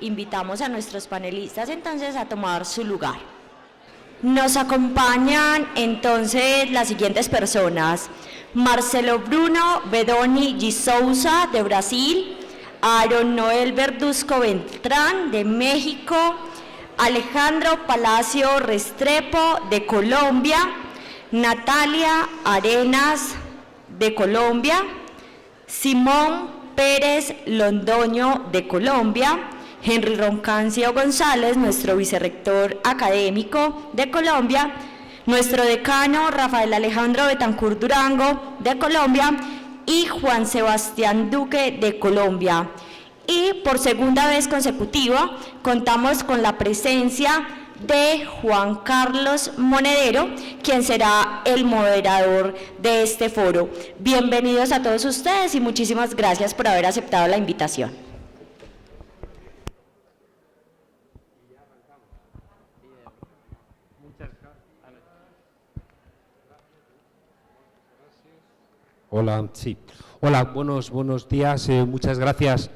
Invitamos a nuestros panelistas entonces a tomar su lugar. Nos acompañan entonces las siguientes personas: Marcelo Bruno Bedoni de Souza, de Brasil; Aaron Noel Verduzco Beltrán, de México; Alejandro Palacio Restrepo, de Colombia; Natalia Arenas, de Colombia; Simón Pérez Londoño, de Colombia; Henry Roncancio González, nuestro vicerrector académico, de Colombia; nuestro decano Rafael Alejandro Betancur Durango, de Colombia; y Juan Sebastián Duque, de Colombia. Y por segunda vez consecutiva contamos con la presencia de Juan Carlos Monedero, quien será el moderador de este foro. Bienvenidos a todos ustedes y muchísimas gracias por haber aceptado la invitación. Hola, sí. Hola, buenos días. Muchas gracias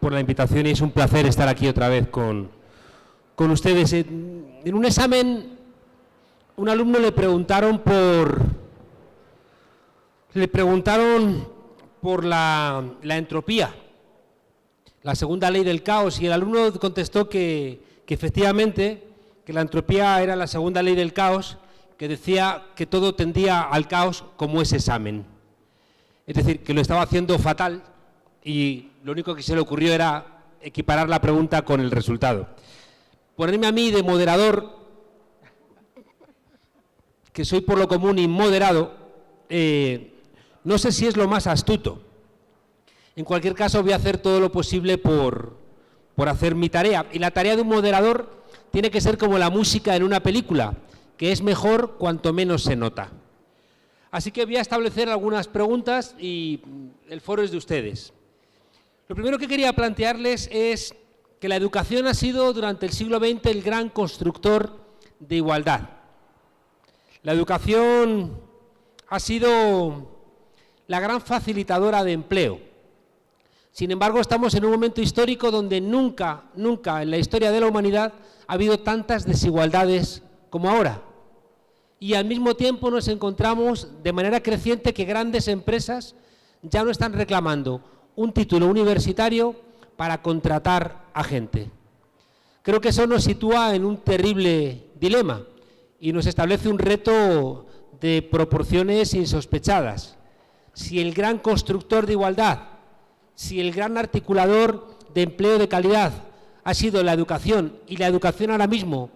por la invitación y es un placer estar aquí otra vez con ustedes. En un examen, un alumno le preguntaron por la entropía, la segunda ley del caos, y el alumno contestó que efectivamente que la entropía era la segunda ley del caos, que decía que todo tendía al caos como ese examen. Es decir, que lo estaba haciendo fatal y lo único que se le ocurrió era equiparar la pregunta con el resultado. Ponerme a mí de moderador, que soy por lo común inmoderado, no sé si es lo más astuto. En cualquier caso, voy a hacer todo lo posible por hacer mi tarea. Y la tarea de un moderador tiene que ser como la música en una película, que es mejor cuanto menos se nota. Así que voy a establecer algunas preguntas y el foro es de ustedes. Lo primero que quería plantearles es que la educación ha sido durante el siglo XX el gran constructor de igualdad. La educación ha sido la gran facilitadora de empleo. Sin embargo, estamos en un momento histórico donde nunca en la historia de la humanidad ha habido tantas desigualdades como ahora. Y al mismo tiempo nos encontramos de manera creciente que grandes empresas ya no están reclamando un título universitario para contratar a gente. Creo que eso nos sitúa en un terrible dilema y nos establece un reto de proporciones insospechadas. Si el gran constructor de igualdad, si el gran articulador de empleo de calidad ha sido la educación, y la educación ahora mismo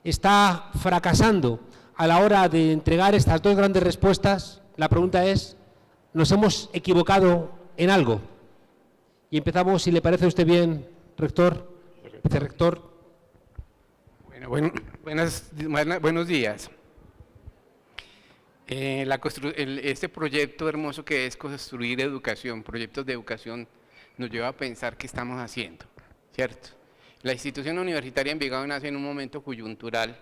está fracasando a la hora de entregar estas dos grandes respuestas, la pregunta es, ¿nos hemos equivocado en algo? Y empezamos, si le parece a usted bien, rector, vicerrector. Buenos días. Este proyecto hermoso que es construir educación, proyectos de educación, nos lleva a pensar qué estamos haciendo, ¿cierto? La institución universitaria Envigado nace en un momento coyuntural,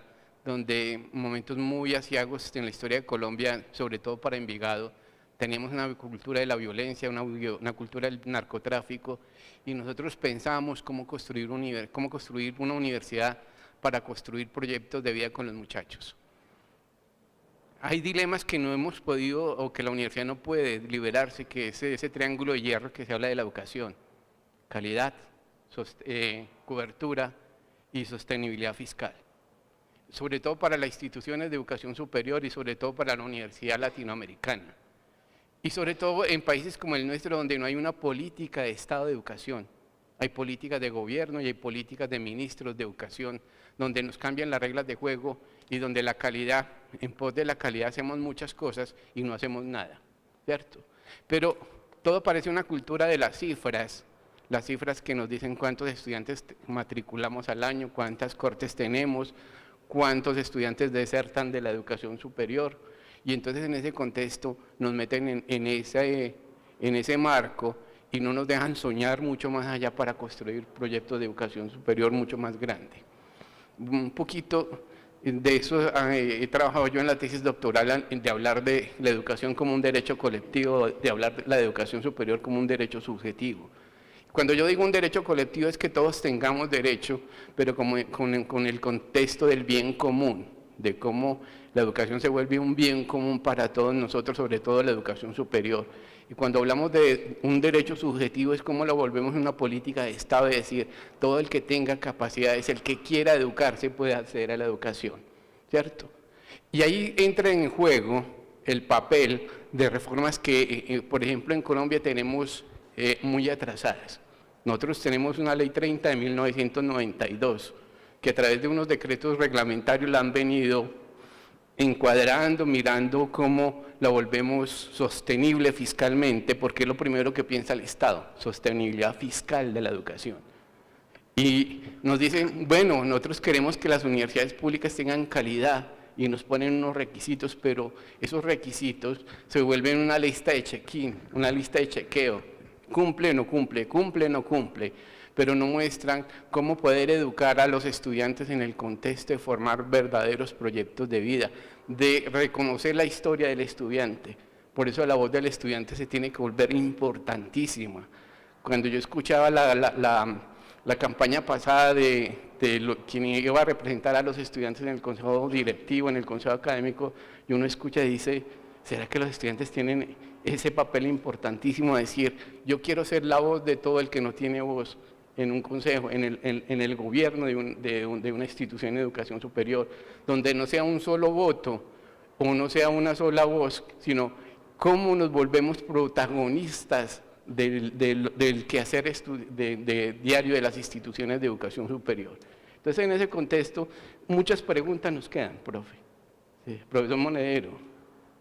donde momentos muy aciagos en la historia de Colombia, sobre todo para Envigado, teníamos una cultura de la violencia, una cultura del narcotráfico, y nosotros pensábamos cómo construir una universidad para construir proyectos de vida con los muchachos. Hay dilemas que no hemos podido, o que la universidad no puede liberarse, que es ese triángulo de hierro que se habla de la educación: calidad, cobertura y sostenibilidad fiscal. Sobre todo para las instituciones de educación superior y sobre todo para la universidad latinoamericana. Y sobre todo en países como el nuestro, donde no hay una política de Estado de educación. Hay políticas de gobierno y hay políticas de ministros de educación, donde nos cambian las reglas de juego y donde la calidad, en pos de la calidad hacemos muchas cosas y no hacemos nada, ¿cierto? Pero todo parece una cultura de las cifras que nos dicen cuántos estudiantes matriculamos al año, cuántas cortes tenemos, cuántos estudiantes desertan de la educación superior, y entonces en ese contexto nos meten en ese marco y no nos dejan soñar mucho más allá para construir proyectos de educación superior mucho más grandes. Un poquito de eso he trabajado yo en la tesis doctoral, de hablar de la educación como un derecho colectivo, de hablar de la educación superior como un derecho subjetivo. Cuando yo digo un derecho colectivo es que todos tengamos derecho, pero con el contexto del bien común, de cómo la educación se vuelve un bien común para todos nosotros, sobre todo la educación superior. Y cuando hablamos de un derecho subjetivo es como lo volvemos una política de Estado, es decir, todo el que tenga capacidades, el que quiera educarse puede acceder a la educación, ¿cierto? Y ahí entra en juego el papel de reformas que, por ejemplo, en Colombia tenemos muy atrasadas. Nosotros tenemos una ley 30 de 1992, que a través de unos decretos reglamentarios la han venido encuadrando, mirando cómo la volvemos sostenible fiscalmente, porque es lo primero que piensa el Estado, sostenibilidad fiscal de la educación. Y nos dicen, bueno, nosotros queremos que las universidades públicas tengan calidad, y nos ponen unos requisitos, pero esos requisitos se vuelven una lista de check-in, una lista de chequeo. Cumple o no cumple, cumple o no cumple, pero no muestran cómo poder educar a los estudiantes en el contexto de formar verdaderos proyectos de vida, de reconocer la historia del estudiante. Por eso la voz del estudiante se tiene que volver importantísima. Cuando yo escuchaba la campaña pasada de quien iba a representar a los estudiantes en el consejo directivo, en el consejo académico, y uno escucha y dice, ¿será que los estudiantes tienen ese papel importantísimo de decir, yo quiero ser la voz de todo el que no tiene voz en un consejo, en el gobierno de una institución de educación superior, donde no sea un solo voto o no sea una sola voz, sino cómo nos volvemos protagonistas del quehacer diario de las instituciones de educación superior. Entonces, en ese contexto, muchas preguntas nos quedan, profe. Sí, profesor Monedero,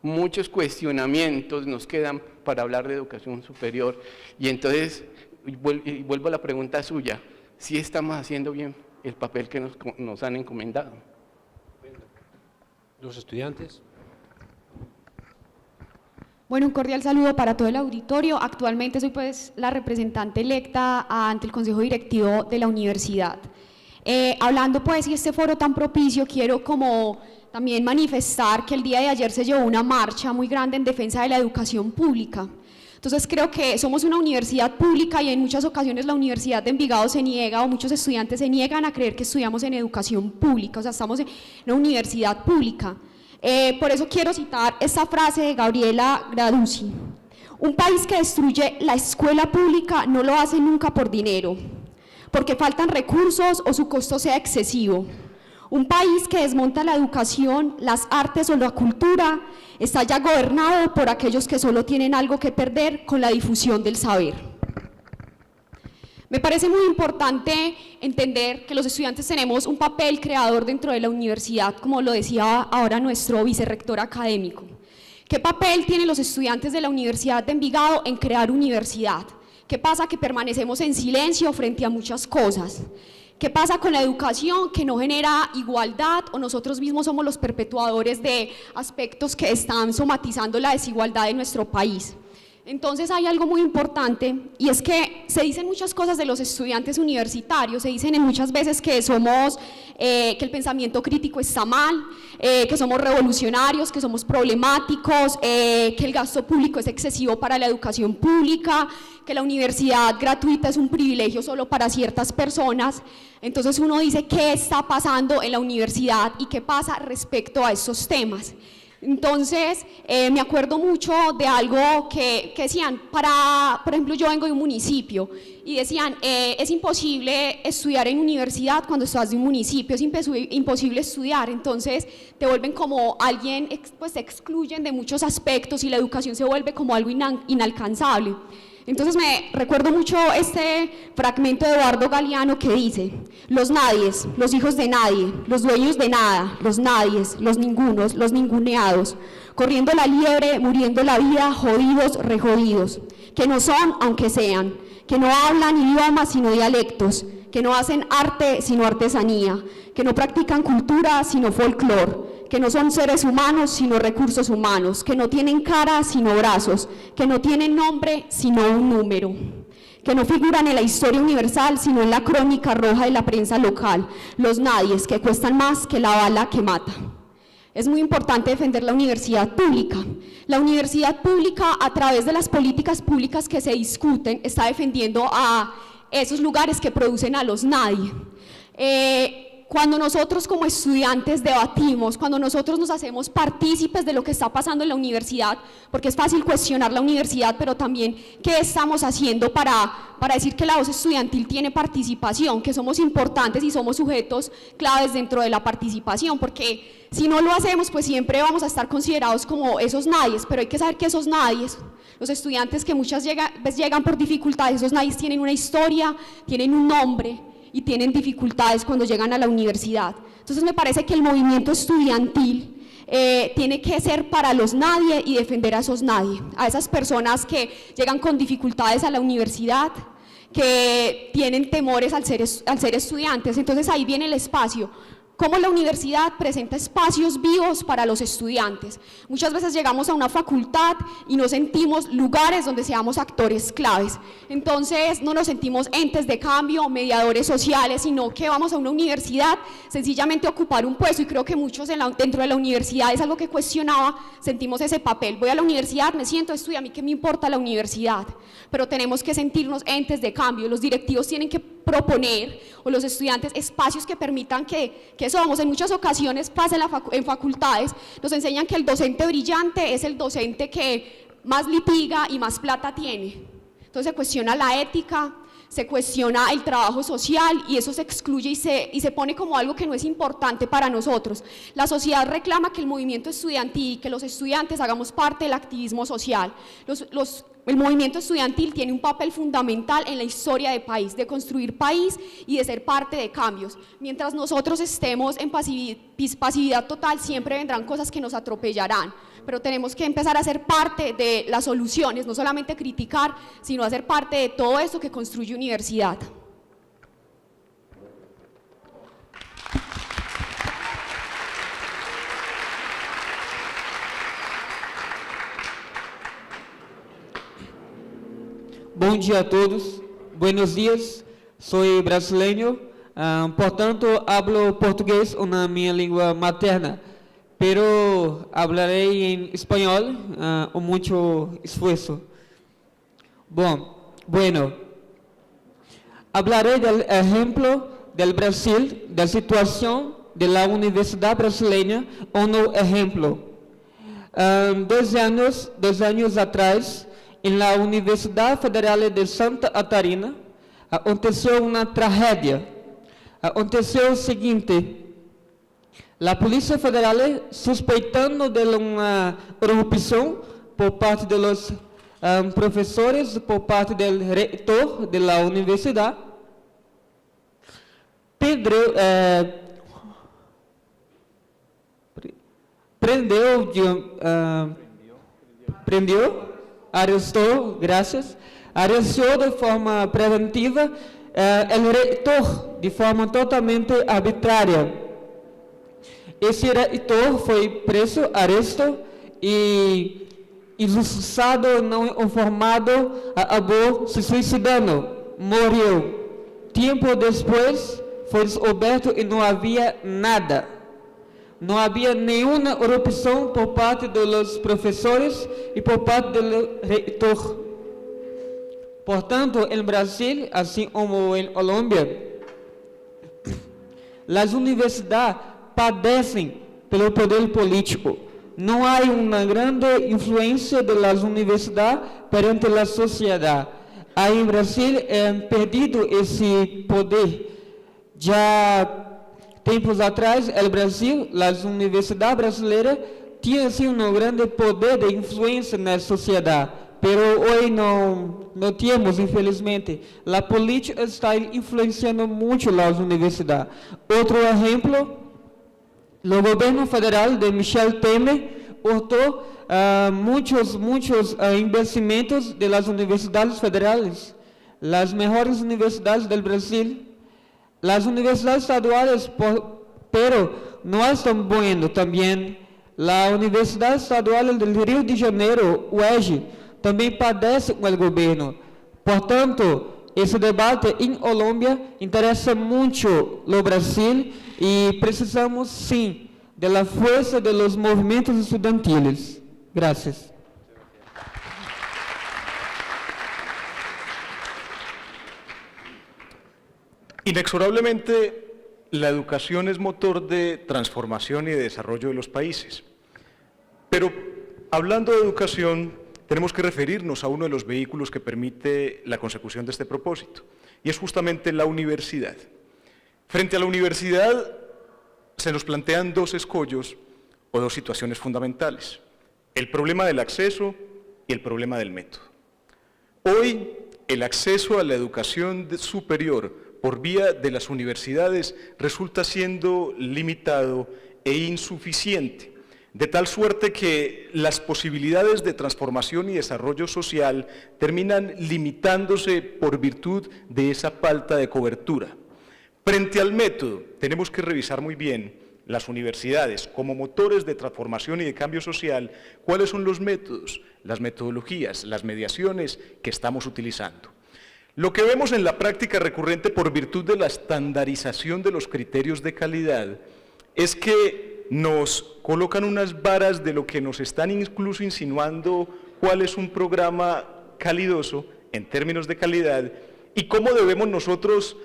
muchos cuestionamientos nos quedan para hablar de educación superior. Y entonces, vuelvo a la pregunta suya, ¿sí estamos haciendo bien el papel que nos han encomendado? Los estudiantes. Bueno, un cordial saludo para todo el auditorio. Actualmente soy pues la representante electa ante el Consejo Directivo de la universidad. Hablando pues y este foro tan propicio, quiero como también manifestar que el día de ayer se llevó una marcha muy grande en defensa de la educación pública. Entonces creo que somos una universidad pública y en muchas ocasiones la Universidad de Envigado se niega o muchos estudiantes se niegan a creer que estudiamos en educación pública, o sea, estamos en una universidad pública. Por eso quiero citar esta frase de Gabriela Graduzzi: un país que destruye la escuela pública no lo hace nunca por dinero, porque faltan recursos o su costo sea excesivo. Un país que desmonta la educación, las artes o la cultura está ya gobernado por aquellos que solo tienen algo que perder con la difusión del saber. Me parece muy importante entender que los estudiantes tenemos un papel creador dentro de la universidad, como lo decía ahora nuestro vicerrector académico. ¿Qué papel tienen los estudiantes de la Universidad de Envigado en crear universidad? ¿Qué pasa? Que permanecemos en silencio frente a muchas cosas. ¿Qué pasa con la educación que no genera igualdad o nosotros mismos somos los perpetuadores de aspectos que están somatizando la desigualdad en nuestro país? Entonces hay algo muy importante y es que se dicen muchas cosas de los estudiantes universitarios, se dicen muchas veces que somos, que el pensamiento crítico está mal, que somos revolucionarios, que somos problemáticos, que el gasto público es excesivo para la educación pública, que la universidad gratuita es un privilegio solo para ciertas personas. Entonces uno dice, ¿qué está pasando en la universidad y qué pasa respecto a estos temas? Entonces, me acuerdo mucho de algo que decían, por ejemplo, yo vengo de un municipio y decían, es imposible estudiar en universidad cuando estás de un municipio, es imposible estudiar, entonces te vuelven como alguien, pues te excluyen de muchos aspectos y la educación se vuelve como algo inalcanzable. Entonces me recuerdo mucho este fragmento de Eduardo Galeano que dice: los nadies, los hijos de nadie, los dueños de nada, los nadies, los ningunos, los ninguneados, corriendo la liebre, muriendo la vida, jodidos, rejodidos, que no son aunque sean, que no hablan idiomas sino dialectos, que no hacen arte sino artesanía, que no practican cultura sino folclor, que no son seres humanos sino recursos humanos, que no tienen cara sino brazos, que no tienen nombre sino un número, que no figuran en la historia universal sino en la crónica roja de la prensa local, los nadies que cuestan más que la bala que mata. Es muy importante defender la universidad pública. La universidad pública, a través de las políticas públicas que se discuten, está defendiendo a esos lugares que producen a los nadie. Cuando nosotros como estudiantes debatimos, cuando nosotros nos hacemos partícipes de lo que está pasando en la universidad, porque es fácil cuestionar la universidad, pero también qué estamos haciendo para decir que la voz estudiantil tiene participación, que somos importantes y somos sujetos claves dentro de la participación, porque si no lo hacemos, pues siempre vamos a estar considerados como esos nadies, pero hay que saber que esos nadies, los estudiantes que muchas veces llegan por dificultades, esos nadies tienen una historia, tienen un nombre, y tienen dificultades cuando llegan a la universidad. Entonces me parece que el movimiento estudiantil tiene que ser para los nadie y defender a esos nadie, a esas personas que llegan con dificultades a la universidad, que tienen temores al ser estudiantes. Entonces ahí viene el espacio. Cómo la universidad presenta espacios vivos para los estudiantes. Muchas veces llegamos a una facultad y no sentimos lugares donde seamos actores claves. Entonces no nos sentimos entes de cambio, mediadores sociales, sino que vamos a una universidad sencillamente a ocupar un puesto, y creo que muchos dentro de la universidad, es algo que cuestionaba, sentimos ese papel. Voy a la universidad, me siento, estudio, a mí qué me importa la universidad, pero tenemos que sentirnos entes de cambio. Los directivos tienen que proponer, o los estudiantes, espacios que permitan que somos. En muchas ocasiones pasa en facultades, nos enseñan que el docente brillante es el docente que más litiga y más plata tiene. Entonces se cuestiona la ética, se cuestiona el trabajo social, y eso se excluye y se pone como algo que no es importante para nosotros. La sociedad reclama que el movimiento estudiantil, que los estudiantes hagamos parte del activismo social. El movimiento estudiantil tiene un papel fundamental en la historia del país, de construir país y de ser parte de cambios. Mientras nosotros estemos en pasividad total, siempre vendrán cosas que nos atropellarán, pero tenemos que empezar a ser parte de las soluciones, no solamente criticar, sino hacer parte de todo esto que construye universidad. Bom dia a todos, buenos días, soy brasileño, portanto hablo portugués, una minha língua materna, pero hablaré en español con mucho esfuerzo. Bueno, hablaré del ejemplo del Brasil, de la situación de la universidad brasileña, un ejemplo. 2 años atrás, en la Universidad Federal de Santa Catarina, aconteceu uma tragédia. Aconteceu o seguinte: a Polícia Federal, suspeitando de uma corrupção por parte dos professores, por parte do reitor da universidade, arrestou de forma preventiva o reitor de forma totalmente arbitrária. Esse reitor foi preso, arrestado e injustiçado, não informado, acabou se suicidando, morreu. Tempo depois foi descoberto e não havia nada. Não havia nenhuma corrupção por parte dos professores e por parte do reitor. Portanto, em Brasil, assim como em Colômbia, as universidades padecem pelo poder político. Não há uma grande influência das universidades perante a sociedade. Aí em Brasil é perdido esse poder. Já tempos atrás, no Brasil, as universidades brasileiras tinham sim um grande poder de influência na sociedade, mas hoje não temos, infelizmente. A política está influenciando muito as universidades. Outro exemplo, o governo federal de Michel Temer cortou muitos investimentos das universidades federais, as melhores universidades do Brasil. Las universidades estaduales, pero no están bueno también. La Universidad Estadual del Río de Janeiro, UERJ, también padece con el gobierno. Por tanto, ese debate en Colombia interesa mucho lo Brasil y precisamos, sim, de la fuerza de los movimientos estudiantiles. Gracias. Inexorablemente, la educación es motor de transformación y de desarrollo de los países. Pero hablando de educación, tenemos que referirnos a uno de los vehículos que permite la consecución de este propósito, y es justamente la universidad. Frente a la universidad se nos plantean dos escollos o dos situaciones fundamentales: el problema del acceso y el problema del método. Hoy, el acceso a la educación superior por vía de las universidades resulta siendo limitado e insuficiente, de tal suerte que las posibilidades de transformación y desarrollo social terminan limitándose por virtud de esa falta de cobertura. Frente al método, tenemos que revisar muy bien las universidades como motores de transformación y de cambio social, cuáles son los métodos, las metodologías, las mediaciones que estamos utilizando. Lo que vemos en la práctica recurrente por virtud de la estandarización de los criterios de calidad es que nos colocan unas varas de lo que nos están incluso insinuando cuál es un programa calidoso en términos de calidad y cómo debemos nosotros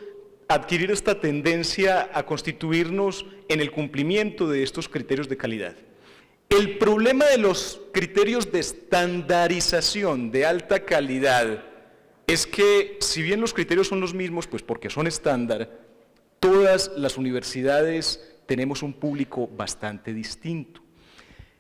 adquirir esta tendencia a constituirnos en el cumplimiento de estos criterios de calidad. El problema de los criterios de estandarización de alta calidad es que, si bien los criterios son los mismos, pues porque son estándar, todas las universidades tenemos un público bastante distinto.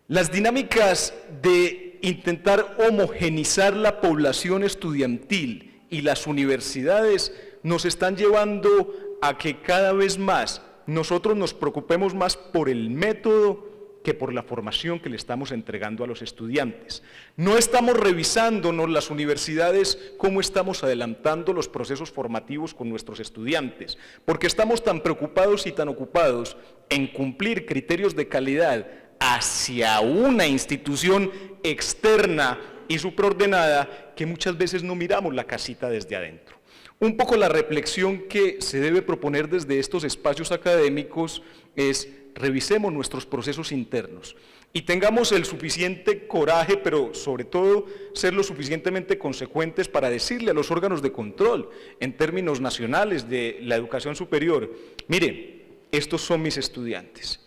Las dinámicas de intentar homogenizar la población estudiantil y las universidades nos están llevando a que cada vez más nosotros nos preocupemos más por el método que por la formación que le estamos entregando a los estudiantes. No estamos revisándonos las universidades cómo estamos adelantando los procesos formativos con nuestros estudiantes, porque estamos tan preocupados y tan ocupados en cumplir criterios de calidad hacia una institución externa y supraordenada que muchas veces no miramos la casita desde adentro. Un poco la reflexión que se debe proponer desde estos espacios académicos es: revisemos nuestros procesos internos y tengamos el suficiente coraje, pero sobre todo ser lo suficientemente consecuentes para decirle a los órganos de control en términos nacionales de la educación superior: mire, estos son mis estudiantes,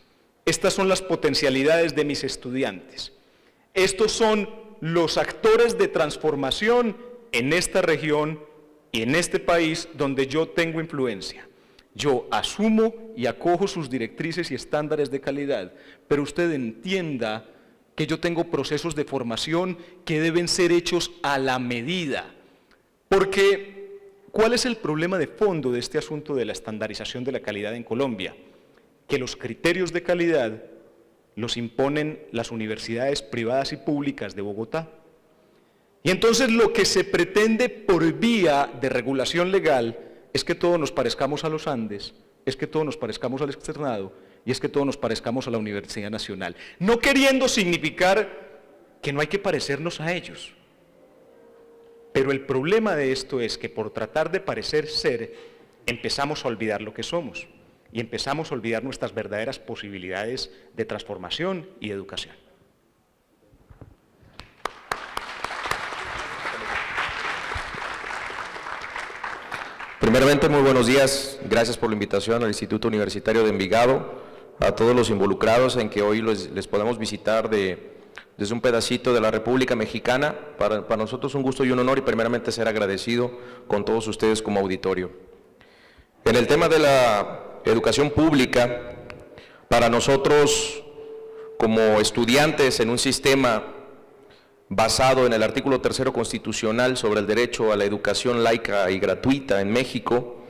estas son las potencialidades de mis estudiantes, estos son los actores de transformación en esta región y en este país donde yo tengo influencia. Yo asumo y acojo sus directrices y estándares de calidad, pero usted entienda que yo tengo procesos de formación que deben ser hechos a la medida. Porque, ¿cuál es el problema de fondo de este asunto de la estandarización de la calidad en Colombia? Que los criterios de calidad los imponen las universidades privadas y públicas de Bogotá. Y entonces lo que se pretende por vía de regulación legal es que todos nos parezcamos a los Andes, es que todos nos parezcamos al externado y es que todos nos parezcamos a la Universidad Nacional. No queriendo significar que no hay que parecernos a ellos. Pero el problema de esto es que por tratar de parecer ser, empezamos a olvidar lo que somos y empezamos a olvidar nuestras verdaderas posibilidades de transformación y de educación. Primeramente, muy buenos días. Gracias por la invitación al Instituto Universitario de Envigado, a todos los involucrados en que hoy les podemos visitar desde un pedacito de la República Mexicana. Para nosotros un gusto y un honor, y primeramente ser agradecido con todos ustedes como auditorio. En el tema de la educación pública, para nosotros como estudiantes en un sistema basado en el artículo 3 constitucional sobre el derecho a la educación laica y gratuita en México,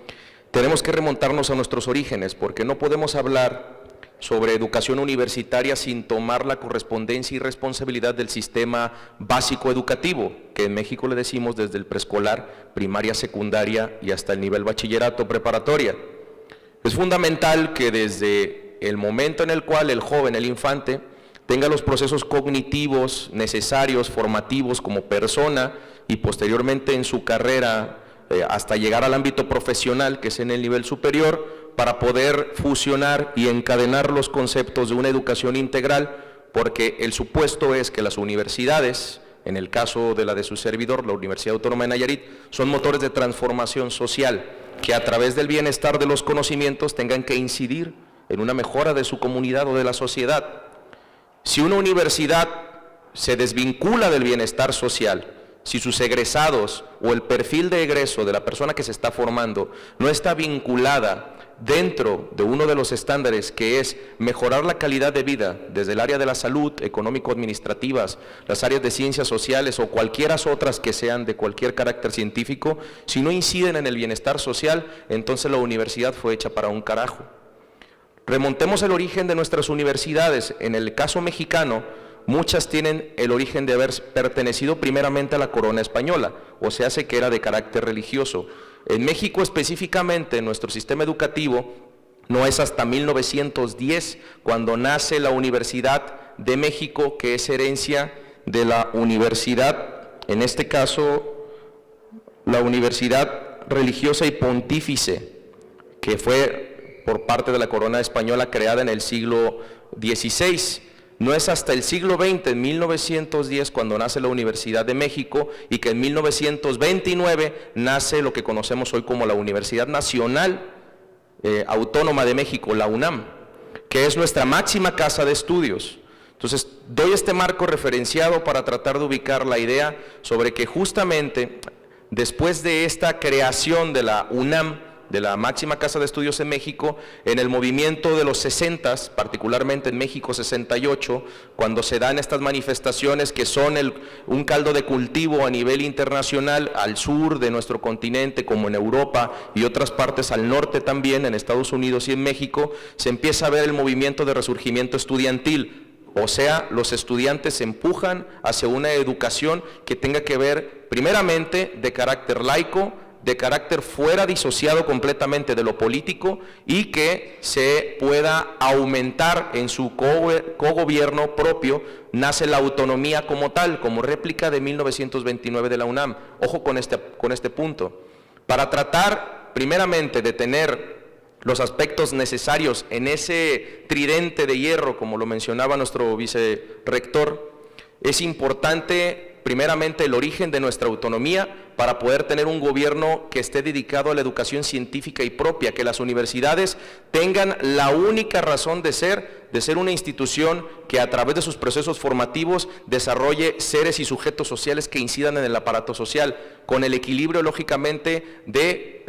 tenemos que remontarnos a nuestros orígenes, porque no podemos hablar sobre educación universitaria sin tomar la correspondencia y responsabilidad del sistema básico educativo, que en México le decimos desde el preescolar, primaria, secundaria y hasta el nivel bachillerato preparatoria. Es fundamental que desde el momento en el cual el joven, el infante, tenga los procesos cognitivos necesarios, formativos como persona, y posteriormente en su carrera hasta llegar al ámbito profesional, que es en el nivel superior, para poder fusionar y encadenar los conceptos de una educación integral, porque el supuesto es que las universidades, en el caso de la de su servidor, la Universidad Autónoma de Nayarit, son motores de transformación social, que a través del bienestar de los conocimientos tengan que incidir en una mejora de su comunidad o de la sociedad. Si una universidad se desvincula del bienestar social, si sus egresados o el perfil de egreso de la persona que se está formando no está vinculada dentro de uno de los estándares, que es mejorar la calidad de vida desde el área de la salud, económico-administrativas, las áreas de ciencias sociales o cualquiera otras que sean de cualquier carácter científico, si no inciden en el bienestar social, entonces la universidad fue hecha para un carajo. Remontemos el origen de nuestras universidades. En el caso mexicano, muchas tienen el origen de haber pertenecido primeramente a la corona española, o se hace que era de carácter religioso. En México específicamente, nuestro sistema educativo no es hasta 1910 cuando nace la Universidad de México, que es herencia de la universidad, en este caso, la Universidad Religiosa y Pontífice, que fue por parte de la corona española creada en el siglo XVI. No es hasta el siglo XX, en 1910, cuando nace la Universidad de México, y que en 1929 nace lo que conocemos hoy como la Universidad Nacional Autónoma de México, la UNAM, que es nuestra máxima casa de estudios. Entonces, doy este marco referenciado para tratar de ubicar la idea sobre que justamente después de esta creación de la UNAM, de la máxima casa de estudios en México, en el movimiento de los 60s, particularmente en México 68, cuando se dan estas manifestaciones que son un caldo de cultivo a nivel internacional, al sur de nuestro continente, como en Europa y otras partes al norte también, en Estados Unidos y en México, se empieza a ver el movimiento de resurgimiento estudiantil. O sea, los estudiantes se empujan hacia una educación que tenga que ver primeramente de carácter laico, de carácter fuera disociado completamente de lo político, y que se pueda aumentar en su cogobierno propio. Nace la autonomía como tal, como réplica de 1929 de la UNAM. Ojo con este punto. Para tratar primeramente de tener los aspectos necesarios en ese tridente de hierro, como lo mencionaba nuestro vicerrector, es importante primeramente el origen de nuestra autonomía para poder tener un gobierno que esté dedicado a la educación científica y propia, que las universidades tengan la única razón de ser una institución que a través de sus procesos formativos desarrolle seres y sujetos sociales que incidan en el aparato social, con el equilibrio lógicamente de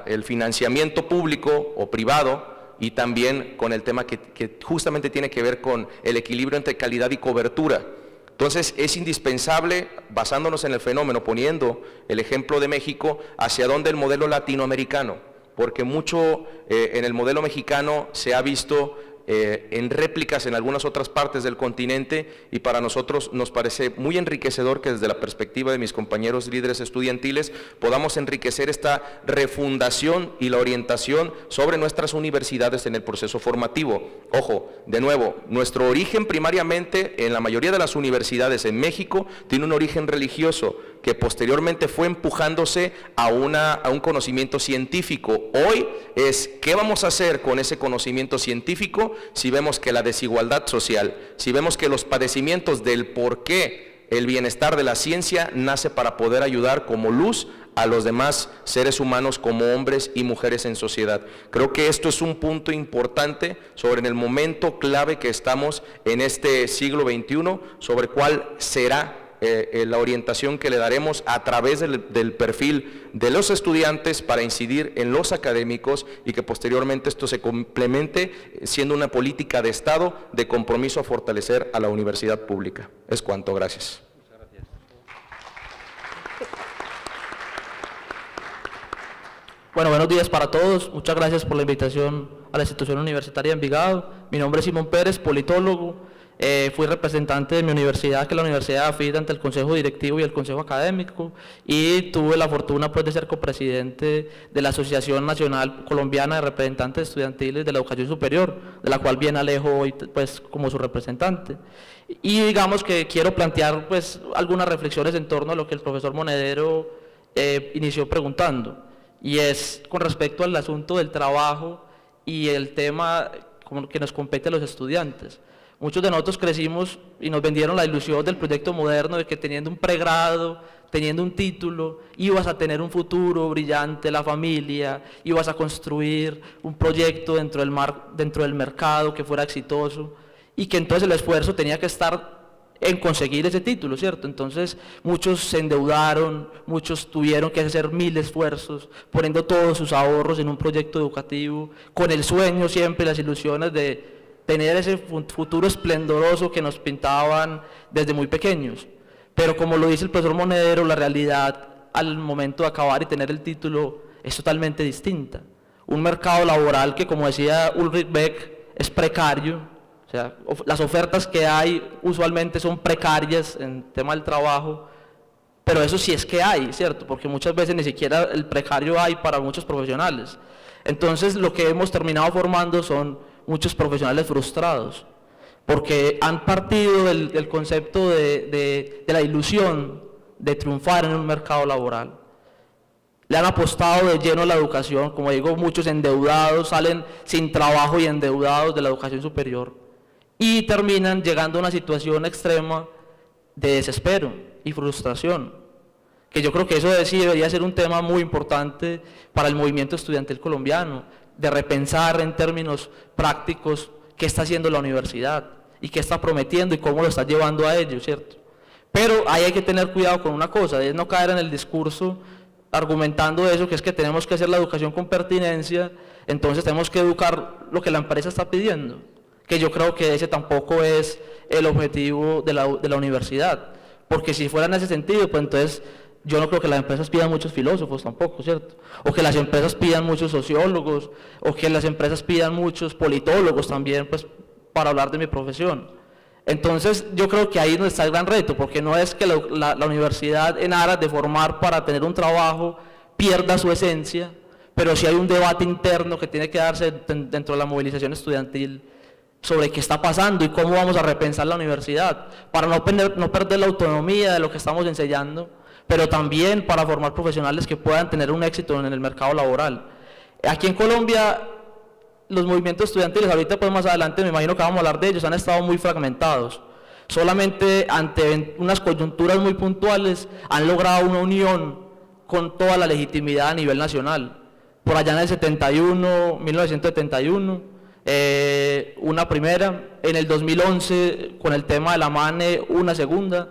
el financiamiento público o privado, y también con el tema que justamente tiene que ver con el equilibrio entre calidad y cobertura. Entonces es indispensable, basándonos en el fenómeno, poniendo el ejemplo de México, hacia dónde el modelo latinoamericano, porque mucho en el modelo mexicano se ha visto en réplicas en algunas otras partes del continente, y para nosotros nos parece muy enriquecedor que desde la perspectiva de mis compañeros líderes estudiantiles podamos enriquecer esta refundación y la orientación sobre nuestras universidades en el proceso formativo. Ojo, de nuevo, nuestro origen primariamente en la mayoría de las universidades en México tiene un origen religioso que posteriormente fue empujándose a un conocimiento científico. Hoy es, ¿qué vamos a hacer con ese conocimiento científico si vemos que la desigualdad social, si vemos que los padecimientos del por qué el bienestar de la ciencia nace para poder ayudar como luz a los demás seres humanos como hombres y mujeres en sociedad? Creo que esto es un punto importante sobre en el momento clave que estamos en este siglo XXI, sobre cuál será la orientación que le daremos a través del perfil de los estudiantes para incidir en los académicos, y que posteriormente esto se complemente siendo una política de Estado de compromiso a fortalecer a la universidad pública. Es cuanto, gracias. Bueno, buenos días para todos. Muchas gracias por la invitación a la institución universitaria de Envigado. Mi nombre es Simón Pérez, politólogo. Fui representante de mi universidad, que es la Universidad de AFID, ante el Consejo Directivo y el Consejo Académico, y tuve la fortuna pues de ser copresidente de la Asociación Nacional Colombiana de Representantes Estudiantiles de la Educación Superior, de la cual bien Alejo hoy pues como su representante. Y digamos que quiero plantear pues algunas reflexiones en torno a lo que el profesor Monedero inició preguntando, y es con respecto al asunto del trabajo y el tema como que nos compete a los estudiantes. Muchos de nosotros crecimos y nos vendieron la ilusión del proyecto moderno de que teniendo un pregrado, teniendo un título, ibas a tener un futuro brillante, la familia, ibas a construir un proyecto dentro del mercado que fuera exitoso y que entonces el esfuerzo tenía que estar en conseguir ese título, ¿cierto? Entonces muchos se endeudaron, muchos tuvieron que hacer 1000 esfuerzos, poniendo todos sus ahorros en un proyecto educativo, con el sueño siempre, las ilusiones de tener ese futuro esplendoroso que nos pintaban desde muy pequeños. Pero como lo dice el profesor Monedero, la realidad al momento de acabar y tener el título es totalmente distinta. Un mercado laboral que, como decía Ulrich Beck, es precario, o sea, las ofertas que hay usualmente son precarias en tema del trabajo, pero eso sí es que hay, ¿cierto? Porque muchas veces ni siquiera el precario hay para muchos profesionales. Entonces lo que hemos terminado formando son muchos profesionales frustrados, porque han partido del concepto de la ilusión de triunfar en un mercado laboral. Le han apostado de lleno a la educación, como digo, muchos endeudados, salen sin trabajo y endeudados de la educación superior, y terminan llegando a una situación extrema de desespero y frustración, que yo creo que eso sí debería ser un tema muy importante para el movimiento estudiantil colombiano, de repensar en términos prácticos qué está haciendo la universidad y qué está prometiendo y cómo lo está llevando a ello, ¿cierto? Pero ahí hay que tener cuidado con una cosa, es no caer en el discurso argumentando eso, que es que tenemos que hacer la educación con pertinencia, entonces tenemos que educar lo que la empresa está pidiendo, que yo creo que ese tampoco es el objetivo de la universidad, porque si fuera en ese sentido, pues entonces yo no creo que las empresas pidan muchos filósofos tampoco, ¿cierto? O que las empresas pidan muchos sociólogos, o que las empresas pidan muchos politólogos también, pues para hablar de mi profesión. Entonces yo creo que ahí es donde está el gran reto, porque no es que la universidad en aras de formar para tener un trabajo pierda su esencia, pero sí hay un debate interno que tiene que darse dentro de la movilización estudiantil sobre qué está pasando y cómo vamos a repensar la universidad, para no perder la autonomía de lo que estamos enseñando, pero también para formar profesionales que puedan tener un éxito en el mercado laboral. Aquí en Colombia, los movimientos estudiantiles, ahorita pues más adelante me imagino que vamos a hablar de ellos, han estado muy fragmentados. Solamente ante unas coyunturas muy puntuales han logrado una unión con toda la legitimidad a nivel nacional. Por allá en el 1971, una primera, en el 2011 con el tema de la MANE una segunda,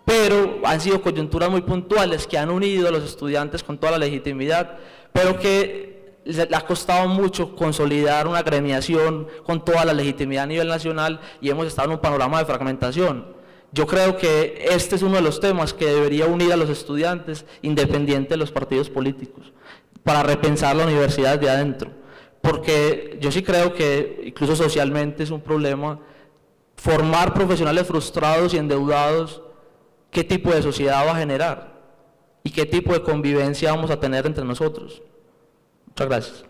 pero han sido coyunturas muy puntuales que han unido a los estudiantes con toda la legitimidad, pero que le ha costado mucho consolidar una gremiación con toda la legitimidad a nivel nacional y hemos estado en un panorama de fragmentación. Yo creo que este es uno de los temas que debería unir a los estudiantes independiente de los partidos políticos para repensar la universidad de adentro, porque yo sí creo que incluso socialmente es un problema formar profesionales frustrados y endeudados. ¿Qué tipo de sociedad va a generar? ¿Y qué tipo de convivencia vamos a tener entre nosotros? Muchas gracias.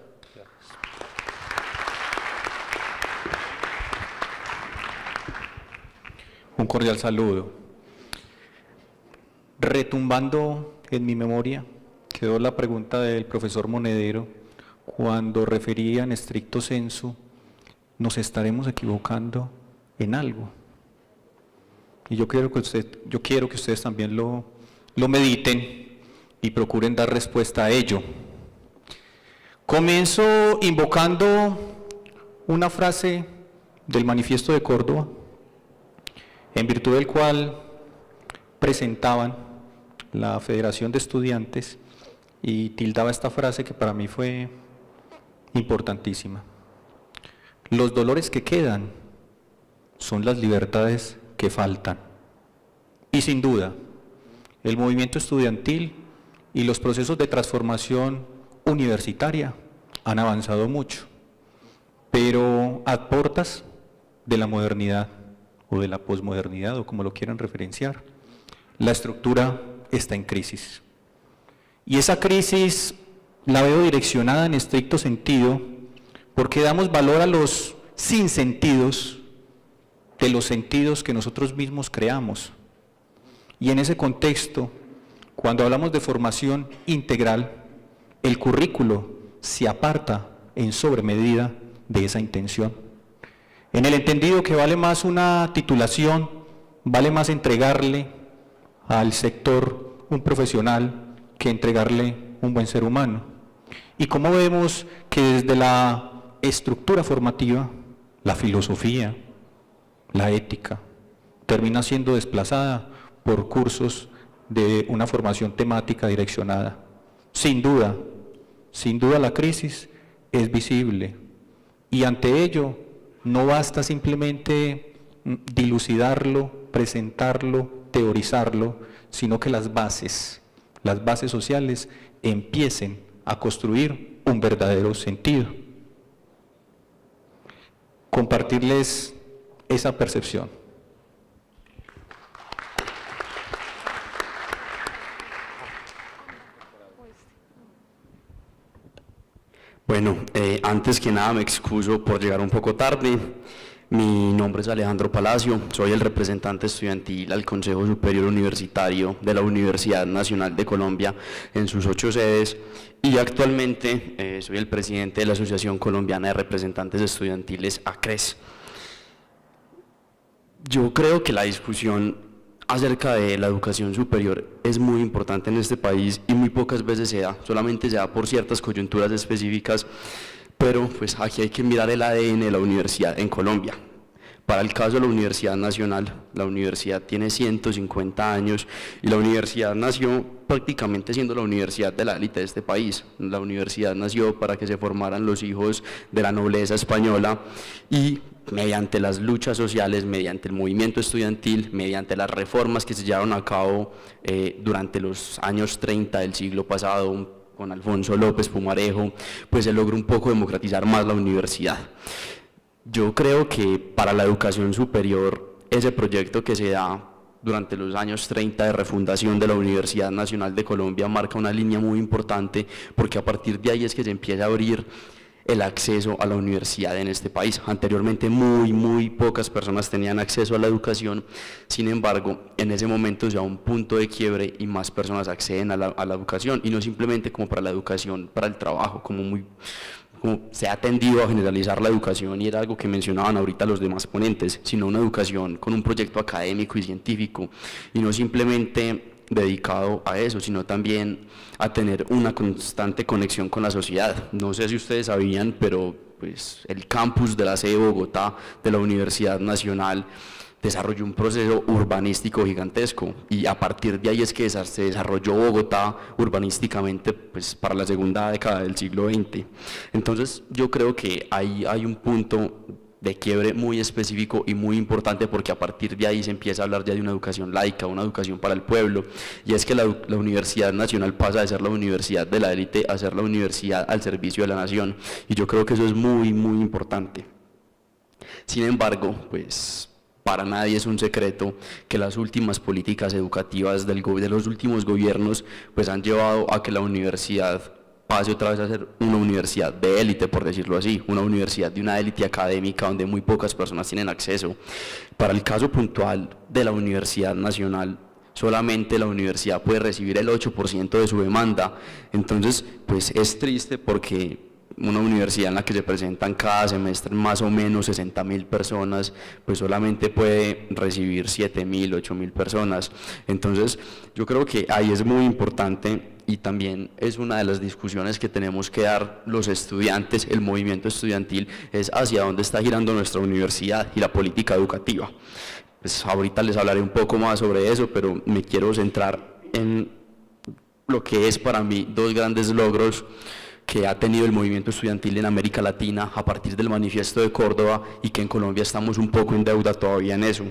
Un cordial saludo. Retumbando en mi memoria, quedó la pregunta del profesor Monedero cuando refería en estricto sensu, ¿nos estaremos equivocando en algo? Y yo quiero que ustedes también lo mediten y procuren dar respuesta a ello. Comienzo invocando una frase del Manifiesto de Córdoba, en virtud del cual presentaban la Federación de Estudiantes y tildaba esta frase que para mí fue importantísima. Los dolores que quedan son las libertades que faltan. Y sin duda, el movimiento estudiantil y los procesos de transformación universitaria han avanzado mucho, pero a portas de la modernidad o de la posmodernidad o como lo quieran referenciar, la estructura está en crisis. Y esa crisis la veo direccionada en estricto sentido porque damos valor a los sinsentidos de los sentidos que nosotros mismos creamos. Y en ese contexto, cuando hablamos de formación integral, el currículo se aparta en sobremedida de esa intención. En el entendido que vale más una titulación, vale más entregarle al sector un profesional que entregarle un buen ser humano. Y como vemos que desde la estructura formativa, la filosofía, la ética, termina siendo desplazada por cursos de una formación temática direccionada. Sin duda la crisis es visible y ante ello no basta simplemente dilucidarlo, presentarlo, teorizarlo, sino que las bases sociales empiecen a construir un verdadero sentido. Compartirles esa percepción. Bueno, antes que nada me excuso por llegar un poco tarde. Mi nombre es Alejandro Palacio, soy el representante estudiantil al Consejo Superior Universitario de la Universidad Nacional de Colombia en sus 8 sedes y actualmente soy el presidente de la Asociación Colombiana de Representantes Estudiantiles, ACRES. Yo creo que la discusión acerca de la educación superior es muy importante en este país y muy pocas veces se da, solamente se da por ciertas coyunturas específicas, pero pues aquí hay que mirar el ADN de la universidad en Colombia. Para el caso de la Universidad Nacional, la universidad tiene 150 años y la universidad nació prácticamente siendo la universidad de la élite de este país. La universidad nació para que se formaran los hijos de la nobleza española y mediante las luchas sociales, mediante el movimiento estudiantil, mediante las reformas que se llevaron a cabo durante los años 30 del siglo pasado, con Alfonso López Pumarejo, pues se logró un poco democratizar más la universidad. Yo creo que para la educación superior, ese proyecto que se da durante los años 30 de refundación de la Universidad Nacional de Colombia marca una línea muy importante, porque a partir de ahí es que se empieza a abrir el acceso a la universidad en este país. Anteriormente muy pocas personas tenían acceso a la educación, sin embargo, en ese momento se da un punto de quiebre y más personas acceden a la educación, y no simplemente como para la educación, para el trabajo, como se ha tendido a generalizar la educación y era algo que mencionaban ahorita los demás ponentes, sino una educación con un proyecto académico y científico, y no simplemente dedicado a eso, sino también a tener una constante conexión con la sociedad. No sé si ustedes sabían, pero pues, el campus de la sede de Bogotá de la Universidad Nacional desarrolló un proceso urbanístico gigantesco y a partir de ahí es que se desarrolló Bogotá urbanísticamente pues, para la segunda década del siglo XX. Entonces yo creo que ahí hay un punto de quiebre muy específico y muy importante, porque a partir de ahí se empieza a hablar ya de una educación laica, una educación para el pueblo, y es que la Universidad Nacional pasa de ser la universidad de la élite a ser la universidad al servicio de la nación, y yo creo que eso es muy importante. Sin embargo, pues para nadie es un secreto que las últimas políticas educativas de los últimos gobiernos pues han llevado a que la universidad pase otra vez a ser una universidad de élite, por decirlo así, una universidad de una élite académica donde muy pocas personas tienen acceso. Para el caso puntual de la Universidad Nacional, solamente la universidad puede recibir el 8% de su demanda, entonces pues es triste porque una universidad en la que se presentan cada semestre más o menos 60.000 personas, pues solamente puede recibir 7.000, 8.000 personas. Entonces yo creo que ahí es muy importante y también es una de las discusiones que tenemos que dar los estudiantes, el movimiento estudiantil, es hacia dónde está girando nuestra universidad y la política educativa. Pues ahorita les hablaré un poco más sobre eso, pero me quiero centrar en lo que es para mí 2 grandes logros que ha tenido el movimiento estudiantil en América Latina a partir del Manifiesto de Córdoba, y que en Colombia estamos un poco en deuda todavía en eso.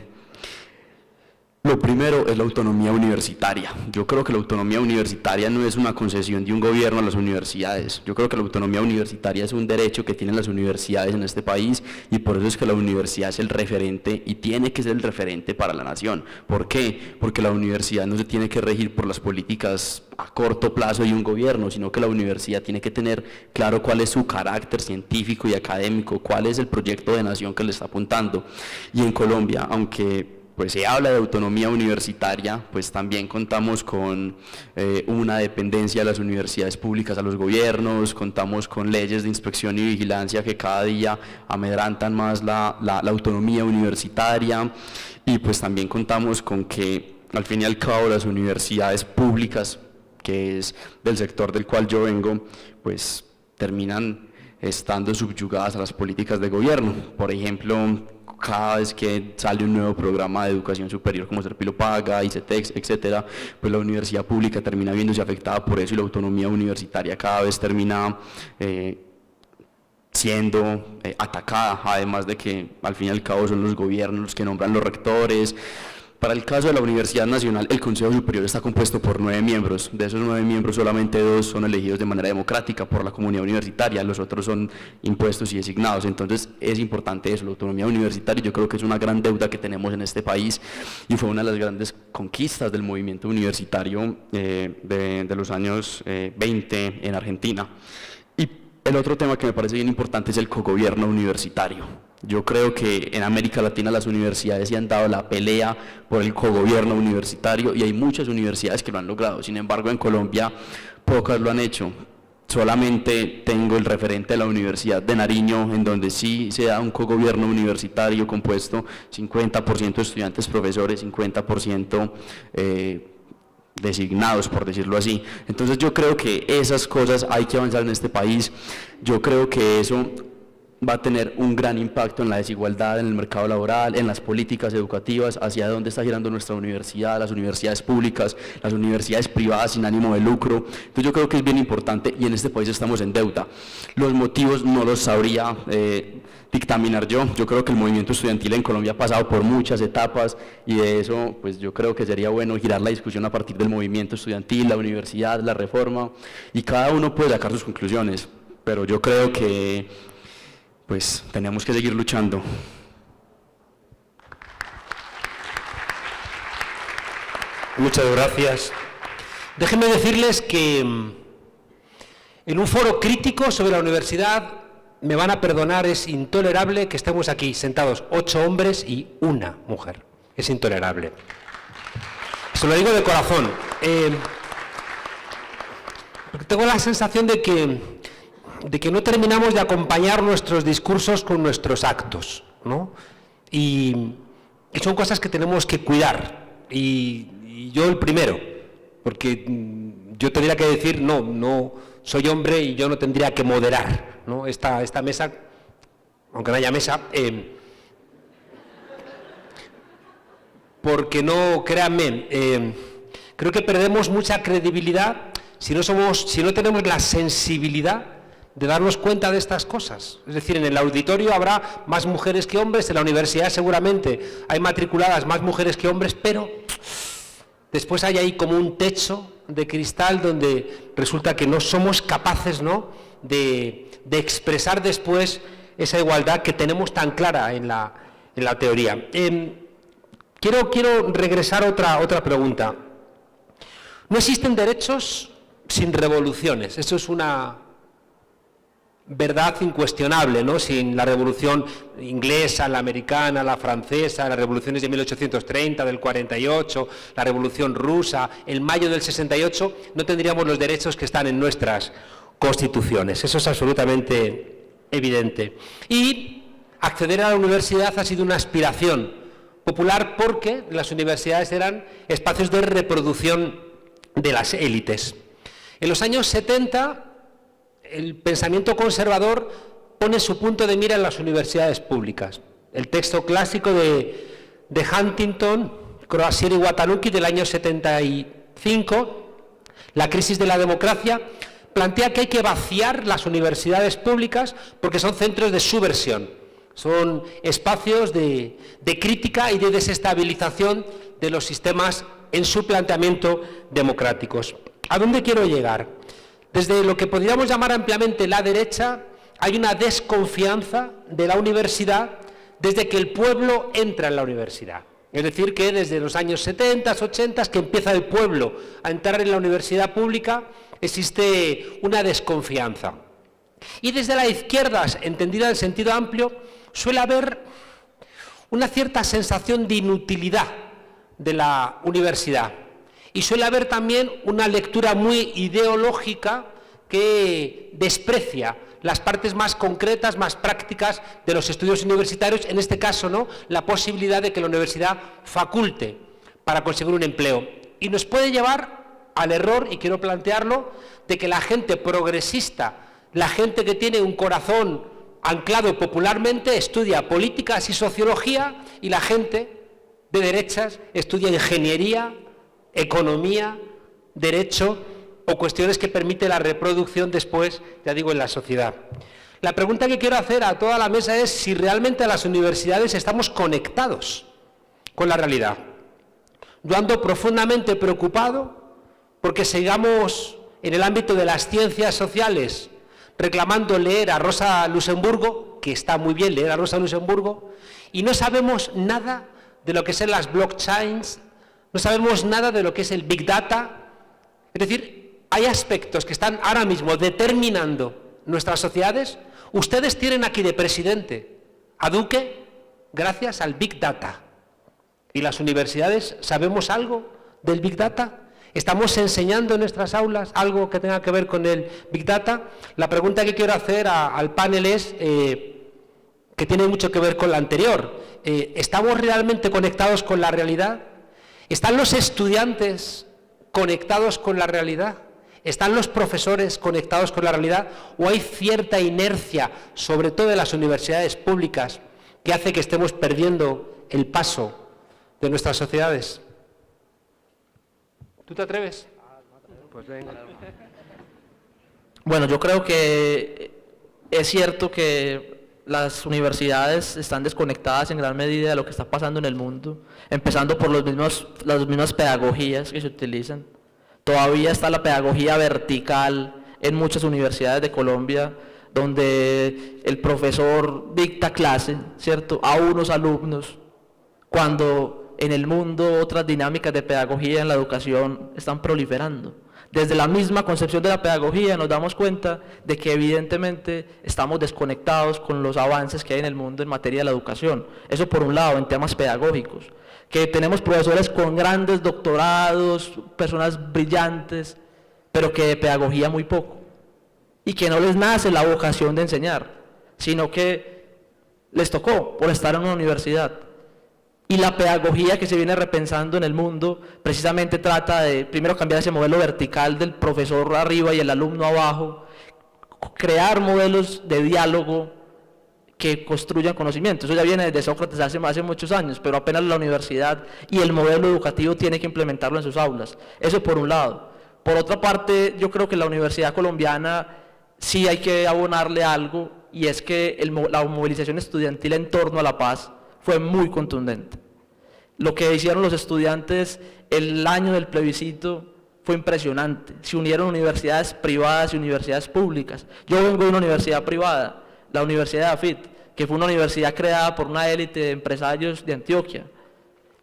Lo primero es la autonomía universitaria. Yo creo que la autonomía universitaria no es una concesión de un gobierno a las universidades. Yo creo que la autonomía universitaria es un derecho que tienen las universidades en este país, y por eso es que la universidad es el referente y tiene que ser el referente para la nación. ¿Por qué? Porque la universidad no se tiene que regir por las políticas a corto plazo de un gobierno, sino que la universidad tiene que tener claro cuál es su carácter científico y académico, cuál es el proyecto de nación que le está apuntando. Y en Colombia, aunque pues se habla de autonomía universitaria, pues también contamos con una dependencia de las universidades públicas a los gobiernos, contamos con leyes de inspección y vigilancia que cada día amedrantan más la autonomía universitaria, y pues también contamos con que al fin y al cabo las universidades públicas, que es del sector del cual yo vengo, pues terminan estando subyugadas a las políticas de gobierno. Por ejemplo, cada vez que sale un nuevo programa de educación superior como Serpilo Paga, ICETEX, etcétera, pues la universidad pública termina viéndose afectada por eso, y la autonomía universitaria cada vez termina siendo atacada, además de que al fin y al cabo son los gobiernos los que nombran los rectores. Para el caso de la Universidad Nacional, el Consejo Superior está compuesto por 9 miembros. De esos 9 miembros, solamente 2 son elegidos de manera democrática por la comunidad universitaria, los otros son impuestos y designados. Entonces es importante eso, la autonomía universitaria. Yo creo que es una gran deuda que tenemos en este país, y fue una de las grandes conquistas del movimiento universitario de los años 20 en Argentina. Y el otro tema que me parece bien importante es el cogobierno universitario. Yo creo que en América Latina las universidades se han dado la pelea por el cogobierno universitario, y hay muchas universidades que lo han logrado. Sin embargo, en Colombia pocas lo han hecho. Solamente tengo el referente de la Universidad de Nariño, en donde sí se da un cogobierno universitario compuesto 50% de estudiantes profesores, 50% designados, por decirlo así. Entonces yo creo que esas cosas hay que avanzar en este país. Yo creo que eso va a tener un gran impacto en la desigualdad, en el mercado laboral, en las políticas educativas, hacia dónde está girando nuestra universidad, las universidades públicas, las universidades privadas sin ánimo de lucro. Entonces yo creo que es bien importante, y en este país estamos en deuda. Los motivos no los sabría dictaminar yo. Yo creo que el movimiento estudiantil en Colombia ha pasado por muchas etapas, y de eso pues yo creo que sería bueno girar la discusión a partir del movimiento estudiantil, la universidad, la reforma, y cada uno puede sacar sus conclusiones, pero yo creo que pues tenemos que seguir luchando. Muchas gracias. Déjenme decirles que en un foro crítico sobre la universidad, me van a perdonar, es intolerable que estemos aquí sentados 8 hombres y 1 mujer. Es intolerable. Se lo digo de corazón. Porque tengo la sensación de que no terminamos de acompañar nuestros discursos con nuestros actos, ¿no? Y son cosas que tenemos que cuidar, y yo el primero, porque yo tendría que decir, no soy hombre y yo no tendría que moderar, ¿no? Esta mesa, aunque no haya mesa, porque no, créanme, creo que perdemos mucha credibilidad si no tenemos la sensibilidad de darnos cuenta de estas cosas. Es decir, en el auditorio habrá más mujeres que hombres, en la universidad seguramente hay matriculadas más mujeres que hombres, pero después hay ahí como un techo de cristal donde resulta que no somos capaces, ¿no?, de expresar después esa igualdad que tenemos tan clara en la teoría. Quiero regresar a otra pregunta. No existen derechos sin revoluciones, eso es una verdad incuestionable, ¿no? Sin la revolución inglesa, la americana, la francesa, las revoluciones de 1830, del 48, la revolución rusa, el mayo del 68, no tendríamos los derechos que están en nuestras constituciones. Eso es absolutamente evidente. Y acceder a la universidad ha sido una aspiración popular, porque las universidades eran espacios de reproducción de las élites. En los años 70, el pensamiento conservador pone su punto de mira en las universidades públicas. El texto clásico de Huntington, Crozier y Watanuki del año 75, La crisis de la democracia, plantea que hay que vaciar las universidades públicas porque son centros de subversión, son espacios de crítica y de desestabilización de los sistemas en su planteamiento democráticos. ¿A dónde quiero llegar? Desde lo que podríamos llamar ampliamente la derecha, hay una desconfianza de la universidad desde que el pueblo entra en la universidad. Es decir, que desde los años 70, 80, que empieza el pueblo a entrar en la universidad pública, existe una desconfianza. Y desde la izquierda, entendida en sentido amplio, suele haber una cierta sensación de inutilidad de la universidad. Y suele haber también una lectura muy ideológica que desprecia las partes más concretas, más prácticas de los estudios universitarios, en este caso, ¿no?, la posibilidad de que la universidad faculte para conseguir un empleo. Y nos puede llevar al error, y quiero plantearlo, de que la gente progresista, la gente que tiene un corazón anclado popularmente, estudia políticas y sociología, y la gente de derechas estudia ingeniería, economía, derecho o cuestiones que permiten la reproducción después, ya digo, en la sociedad. La pregunta que quiero hacer a toda la mesa es si realmente las universidades estamos conectados con la realidad. Yo ando profundamente preocupado porque sigamos en el ámbito de las ciencias sociales reclamando leer a Rosa Luxemburgo, que está muy bien leer a Rosa Luxemburgo, y no sabemos nada de lo que son las blockchains, no sabemos nada de lo que es el Big Data. Es decir, hay aspectos que están ahora mismo determinando nuestras sociedades. Ustedes tienen aquí de presidente a Duque gracias al Big Data. ¿Y las universidades sabemos algo del Big Data? ¿Estamos enseñando en nuestras aulas algo que tenga que ver con el Big Data? La pregunta que quiero hacer al panel es, que tiene mucho que ver con la anterior. ¿Estamos realmente conectados con la realidad? ¿Están los estudiantes conectados con la realidad? ¿Están los profesores conectados con la realidad? ¿O hay cierta inercia, sobre todo en las universidades públicas, que hace que estemos perdiendo el paso de nuestras sociedades? ¿Tú te atreves? Pues venga. Bueno, yo creo que es cierto que las universidades están desconectadas en gran medida de lo que está pasando en el mundo, empezando por las mismas pedagogías que se utilizan. Todavía está la pedagogía vertical en muchas universidades de Colombia, donde el profesor dicta clase, ¿cierto?, a unos alumnos, cuando en el mundo otras dinámicas de pedagogía en la educación están proliferando. Desde la misma concepción de la pedagogía nos damos cuenta de que evidentemente estamos desconectados con los avances que hay en el mundo en materia de la educación. Eso por un lado, en temas pedagógicos, que tenemos profesores con grandes doctorados, personas brillantes, pero que de pedagogía muy poco, y que no les nace la vocación de enseñar, sino que les tocó por estar en una universidad. Y la pedagogía que se viene repensando en el mundo precisamente trata de, primero, cambiar ese modelo vertical del profesor arriba y el alumno abajo, crear modelos de diálogo que construyan conocimiento. Eso ya viene desde Sócrates hace muchos años, pero apenas la universidad y el modelo educativo tiene que implementarlo en sus aulas. Eso por un lado. Por otra parte, yo creo que la Universidad Colombiana sí hay que abonarle algo, y es que la movilización estudiantil en torno a la paz fue muy contundente. Lo que hicieron los estudiantes el año del plebiscito fue impresionante. Se unieron universidades privadas y universidades públicas. Yo vengo de una universidad privada, la Universidad de AFIT, que fue una universidad creada por una élite de empresarios de Antioquia.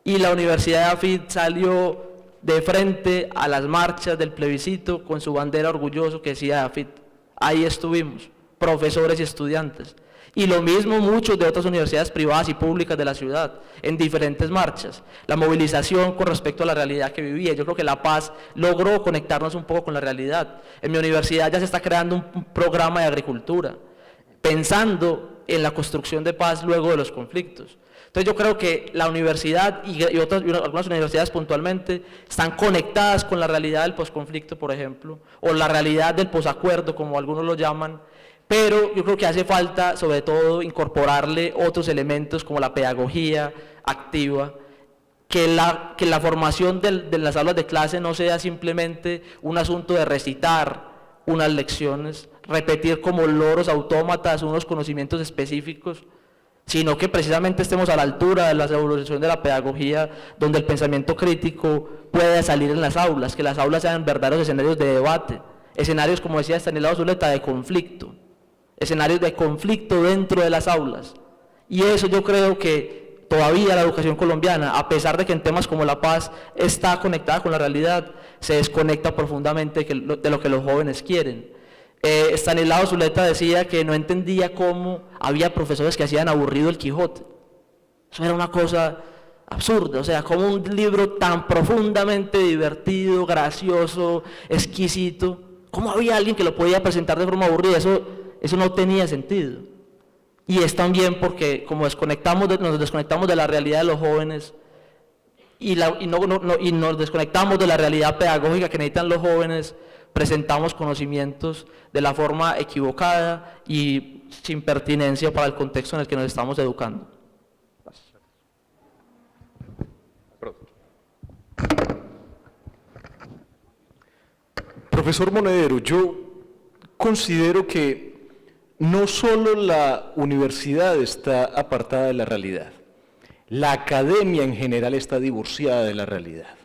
Y la Universidad de AFIT salió de frente a las marchas del plebiscito con su bandera orgulloso que decía AFIT. Ahí estuvimos, profesores y estudiantes. Y lo mismo muchos de otras universidades privadas y públicas de la ciudad, en diferentes marchas. La movilización con respecto a la realidad que vivía. Yo creo que La Paz logró conectarnos un poco con la realidad. En mi universidad ya se está creando un programa de agricultura, pensando en la construcción de paz luego de los conflictos. Entonces yo creo que la universidad y algunas universidades puntualmente están conectadas con la realidad del posconflicto, por ejemplo, o la realidad del posacuerdo, como algunos lo llaman. Pero yo creo que hace falta, sobre todo, incorporarle otros elementos como la pedagogía activa, que la formación de las aulas de clase no sea simplemente un asunto de recitar unas lecciones, repetir como loros autómatas unos conocimientos específicos, sino que precisamente estemos a la altura de la evolución de la pedagogía, donde el pensamiento crítico pueda salir en las aulas, que las aulas sean verdaderos escenarios de debate, escenarios, como decía Estanislao Zuleta, de conflicto. Escenarios de conflicto dentro de las aulas. Y eso yo creo que todavía la educación colombiana, a pesar de que en temas como la paz está conectada con la realidad, se desconecta profundamente de lo que los jóvenes quieren. Estanislao Zuleta decía que no entendía cómo había profesores que hacían aburrido el Quijote. Eso era una cosa absurda, o sea, como un libro tan profundamente divertido, gracioso, exquisito, ¿cómo había alguien que lo podía presentar de forma aburrida? Eso no tenía sentido. Y es también porque como nos desconectamos de la realidad de los jóvenes y nos desconectamos de la realidad pedagógica que necesitan los jóvenes, presentamos conocimientos de la forma equivocada y sin pertinencia para el contexto en el que nos estamos educando. Profesor Monedero, yo considero que no solo la universidad está apartada de la realidad, la academia en general está divorciada de la realidad.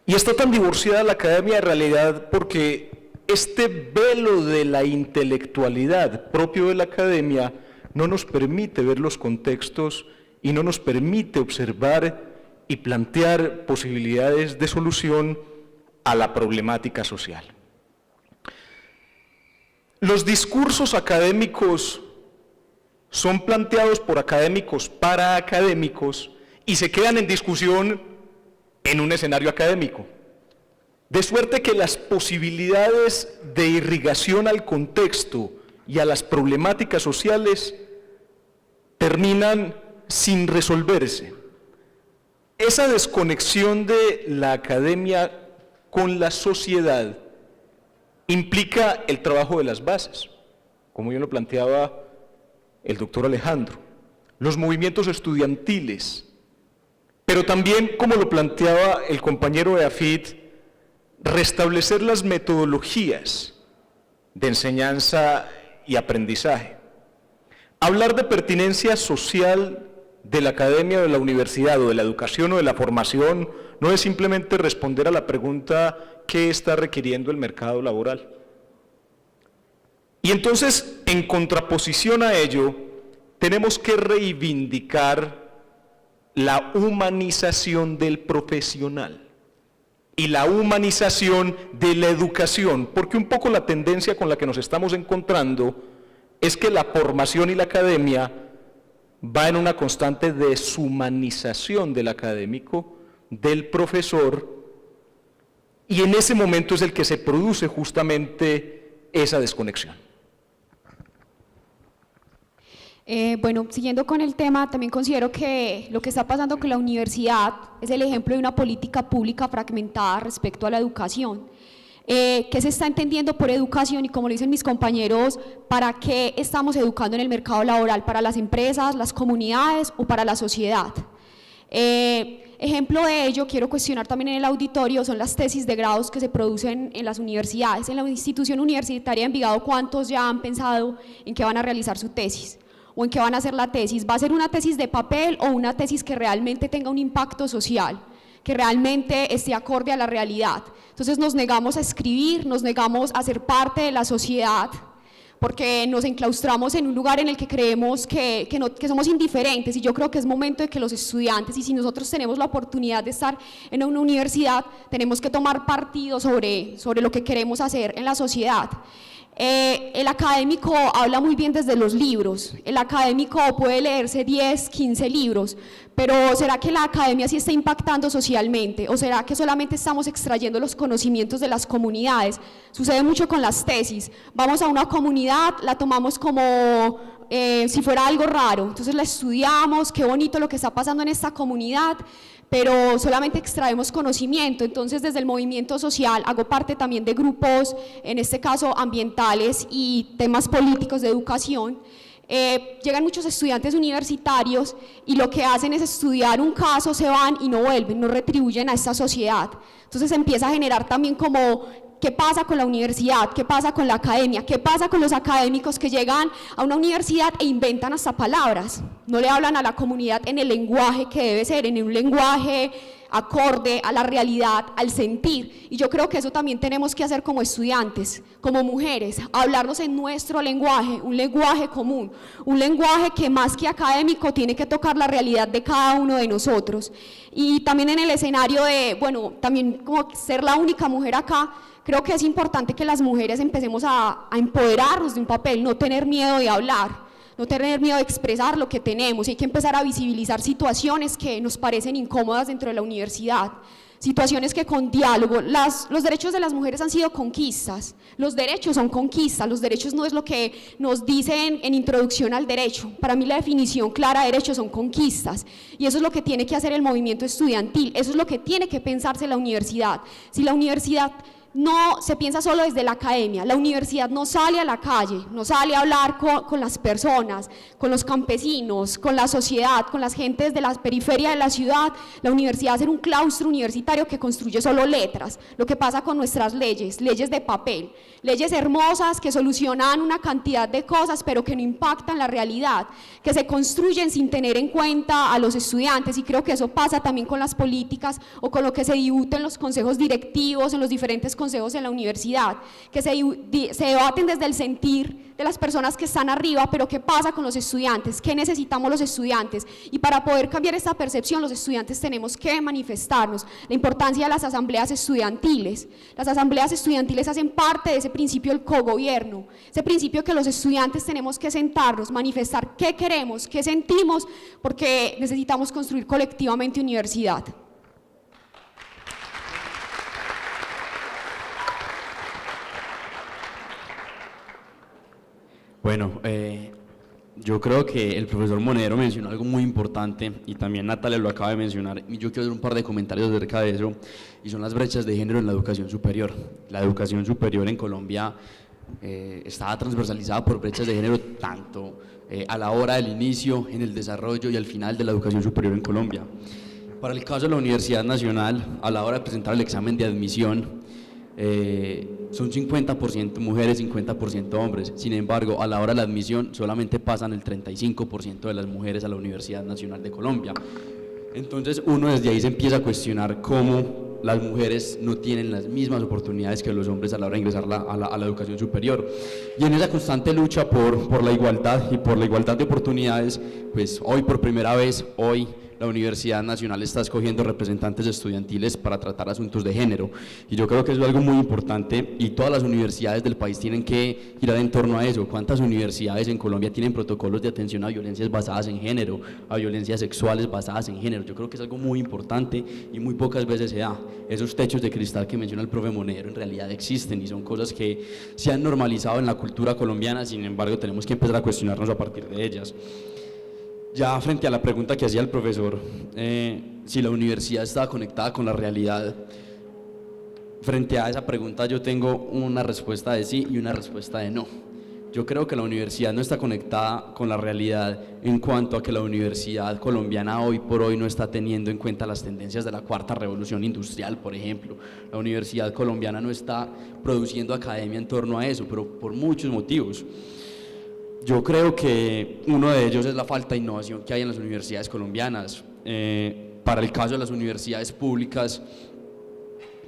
Y está tan divorciada la academia de realidad porque este velo de la intelectualidad propio de la academia no nos permite ver los contextos y no nos permite observar y plantear posibilidades de solución a la problemática social. Los discursos académicos son planteados por académicos para académicos y se quedan en discusión en un escenario académico. De suerte que las posibilidades de irrigación al contexto y a las problemáticas sociales terminan sin resolverse. Esa desconexión de la academia con la sociedad implica el trabajo de las bases, como bien lo planteaba el doctor Alejandro, los movimientos estudiantiles, pero también, como lo planteaba el compañero de AFIT, restablecer las metodologías de enseñanza y aprendizaje. Hablar de pertinencia social de la academia, de la universidad, o de la educación, o de la formación, no es simplemente responder a la pregunta ¿qué está requiriendo el mercado laboral? Y entonces, en contraposición a ello, tenemos que reivindicar la humanización del profesional y la humanización de la educación, porque un poco la tendencia con la que nos estamos encontrando es que la formación y la academia va en una constante deshumanización del académico, del profesor, y en ese momento es el que se produce justamente esa desconexión. Bueno, siguiendo con el tema, también considero que lo que está pasando con la universidad es el ejemplo de una política pública fragmentada respecto a la educación. ¿Qué se está entendiendo por educación? Y como lo dicen mis compañeros, ¿para qué estamos educando en el mercado laboral? ¿Para las empresas, las comunidades o para la sociedad? Ejemplo de ello, quiero cuestionar también en el auditorio, son las tesis de grados que se producen en las universidades. En la institución universitaria de Envigado, ¿cuántos ya han pensado en que van a realizar su tesis? ¿O en qué van a hacer la tesis? ¿Va a ser una tesis de papel o una tesis que realmente tenga un impacto social, que realmente esté acorde a la realidad? Entonces nos negamos a escribir, nos negamos a ser parte de la sociedad, porque nos enclaustramos en un lugar en el que creemos que somos indiferentes, y yo creo que es momento de que los estudiantes, y si nosotros tenemos la oportunidad de estar en una universidad, tenemos que tomar partido sobre lo que queremos hacer en la sociedad. El académico habla muy bien desde los libros, el académico puede leerse 10, 15 libros, pero ¿será que la academia sí está impactando socialmente? ¿O será que solamente estamos extrayendo los conocimientos de las comunidades? Sucede mucho con las tesis, vamos a una comunidad, la tomamos como si fuera algo raro, entonces la estudiamos, qué bonito lo que está pasando en esta comunidad, pero solamente extraemos conocimiento. Entonces desde el movimiento social hago parte también de grupos, en este caso ambientales y temas políticos de educación. Llegan muchos estudiantes universitarios y lo que hacen es estudiar un caso, se van y no vuelven, no retribuyen a esta sociedad. Entonces empieza a generar también como ¿qué pasa con la universidad? ¿Qué pasa con la academia? ¿Qué pasa con los académicos que llegan a una universidad e inventan hasta palabras? No le hablan a la comunidad en el lenguaje que debe ser, en un lenguaje acorde a la realidad, al sentir. Y yo creo que eso también tenemos que hacer como estudiantes, como mujeres, hablarnos en nuestro lenguaje, un lenguaje común, un lenguaje que más que académico tiene que tocar la realidad de cada uno de nosotros. Y también en el escenario de, bueno, también como ser la única mujer acá, creo que es importante que las mujeres empecemos a empoderarnos de un papel, no tener miedo de hablar. no tener miedo de expresar lo que tenemos, y hay que empezar a visibilizar situaciones que nos parecen incómodas dentro de la universidad, situaciones que con diálogo, los derechos de las mujeres han sido conquistas, los derechos son conquistas, los derechos no es lo que nos dicen en introducción al derecho, para mí la definición clara de derechos son conquistas, y eso es lo que tiene que hacer el movimiento estudiantil, eso es lo que tiene que pensarse la universidad. Si la universidad no se piensa solo desde la academia, la universidad no sale a la calle, no sale a hablar con las personas, con los campesinos, con la sociedad, con las gentes de la periferia de la ciudad. La universidad va a ser un claustro universitario que construye solo letras. Lo que pasa con nuestras leyes, leyes de papel, leyes hermosas que solucionan una cantidad de cosas pero que no impactan la realidad, que se construyen sin tener en cuenta a los estudiantes, y creo que eso pasa también con las políticas o con lo que se discute en los consejos directivos, en los diferentes consejos en la universidad, que se debaten desde el sentir de las personas que están arriba, pero ¿qué pasa con los estudiantes? ¿Qué necesitamos los estudiantes? Y para poder cambiar esta percepción, los estudiantes tenemos que manifestarnos. La importancia de las asambleas estudiantiles. Las asambleas estudiantiles hacen parte de ese principio del cogobierno, ese principio que los estudiantes tenemos que sentarnos, manifestar qué queremos, qué sentimos, porque necesitamos construir colectivamente universidad. Bueno, yo creo que el profesor Monedero mencionó algo muy importante y también Natalia lo acaba de mencionar, y yo quiero hacer un par de comentarios acerca de eso, y son las brechas de género en la educación superior. La educación superior en Colombia está transversalizada por brechas de género tanto a la hora del inicio, en el desarrollo y al final de la educación superior en Colombia. Para el caso de la Universidad Nacional, a la hora de presentar el examen de admisión, son 50% mujeres, 50% hombres. Sin embargo, a la hora de la admisión solamente pasan el 35% de las mujeres a la Universidad Nacional de Colombia. Entonces uno desde ahí se empieza a cuestionar cómo las mujeres no tienen las mismas oportunidades que los hombres a la hora de ingresar a la educación superior. Y en esa constante lucha por la igualdad y por la igualdad de oportunidades, pues hoy por primera vez, la Universidad Nacional está escogiendo representantes estudiantiles para tratar asuntos de género, y yo creo que eso es algo muy importante, y todas las universidades del país tienen que girar en torno a eso. ¿Cuántas universidades en Colombia tienen protocolos de atención a violencias basadas en género, a violencias sexuales basadas en género? Yo creo que es algo muy importante y muy pocas veces se da. Esos techos de cristal que menciona el profe Monedero en realidad existen y son cosas que se han normalizado en la cultura colombiana, sin embargo tenemos que empezar a cuestionarnos a partir de ellas. Ya frente a la pregunta que hacía el profesor, si la universidad está conectada con la realidad, frente a esa pregunta yo tengo una respuesta de sí y una respuesta de no. Yo creo que la universidad no está conectada con la realidad en cuanto a que la universidad colombiana hoy por hoy no está teniendo en cuenta las tendencias de la cuarta revolución industrial, por ejemplo. La universidad colombiana no está produciendo academia en torno a eso, pero por muchos motivos. Yo creo que uno de ellos es la falta de innovación que hay en las universidades colombianas. Para el caso de las universidades públicas,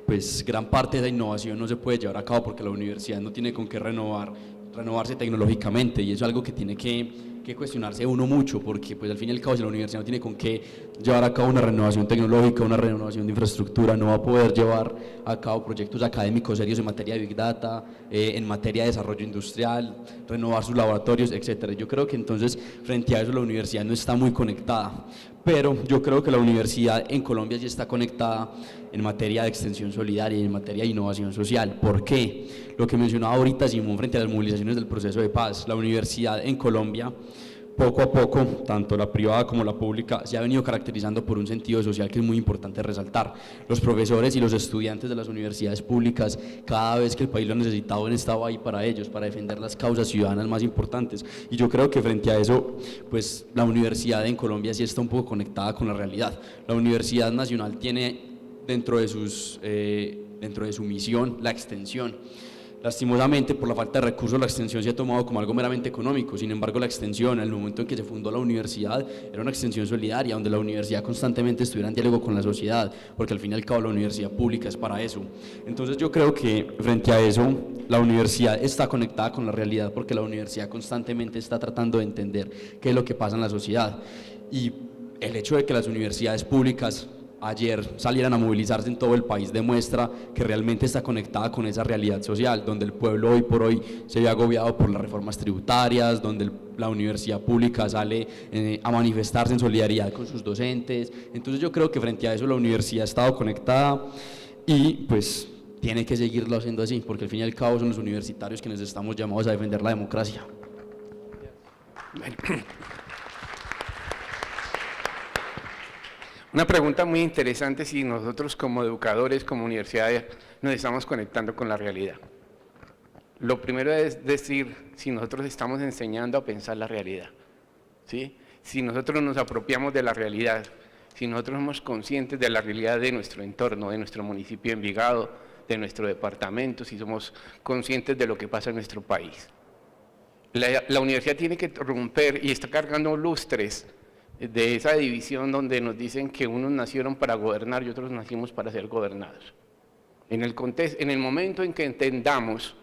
pues gran parte de la innovación no se puede llevar a cabo porque la universidad no tiene con qué renovarse tecnológicamente, y eso es algo que tiene que cuestionarse uno mucho, porque pues al fin y al cabo si la universidad no tiene con qué llevar a cabo una renovación tecnológica, una renovación de infraestructura, no va a poder llevar a cabo proyectos académicos serios en materia de Big Data, en materia de desarrollo industrial, renovar sus laboratorios, etcétera. Yo creo que entonces frente a eso la universidad no está muy conectada, pero yo creo que la universidad en Colombia sí está conectada en materia de extensión solidaria y en materia de innovación social. ¿Por qué? Lo que mencionaba ahorita Simón frente a las movilizaciones del proceso de paz. La universidad en Colombia, poco a poco, tanto la privada como la pública, se ha venido caracterizando por un sentido social que es muy importante resaltar. Los profesores y los estudiantes de las universidades públicas, cada vez que el país lo ha necesitado, han estado ahí para ellos, para defender las causas ciudadanas más importantes. Y yo creo que frente a eso, pues la universidad en Colombia sí está un poco conectada con la realidad. La Universidad Nacional tiene dentro de su misión la extensión. Lastimosamente, por la falta de recursos, la extensión se ha tomado como algo meramente económico. Sin embargo, la extensión, en el momento en que se fundó la universidad, era una extensión solidaria, donde la universidad constantemente estuviera en diálogo con la sociedad, porque al fin y al cabo la universidad pública es para eso. Entonces yo creo que frente a eso, la universidad está conectada con la realidad, porque la universidad constantemente está tratando de entender qué es lo que pasa en la sociedad. Y el hecho de que las universidades públicas ayer salieran a movilizarse en todo el país demuestra que realmente está conectada con esa realidad social, donde el pueblo hoy por hoy se ve agobiado por las reformas tributarias, donde la universidad pública sale a manifestarse en solidaridad con sus docentes. Entonces yo creo que frente a eso la universidad ha estado conectada y pues tiene que seguirlo haciendo así, porque al fin y al cabo son los universitarios quienes estamos llamados a defender la democracia. Una pregunta muy interesante, si nosotros como educadores, como universidad, nos estamos conectando con la realidad. Lo primero es decir, si nosotros estamos enseñando a pensar la realidad, ¿sí? Si nosotros nos apropiamos de la realidad, si nosotros somos conscientes de la realidad de nuestro entorno, de nuestro municipio de Envigado, de nuestro departamento, si somos conscientes de lo que pasa en nuestro país. La universidad tiene que romper y está cargando lustres de esa división donde nos dicen que unos nacieron para gobernar y otros nacimos para ser gobernados. En el momento en que entendamos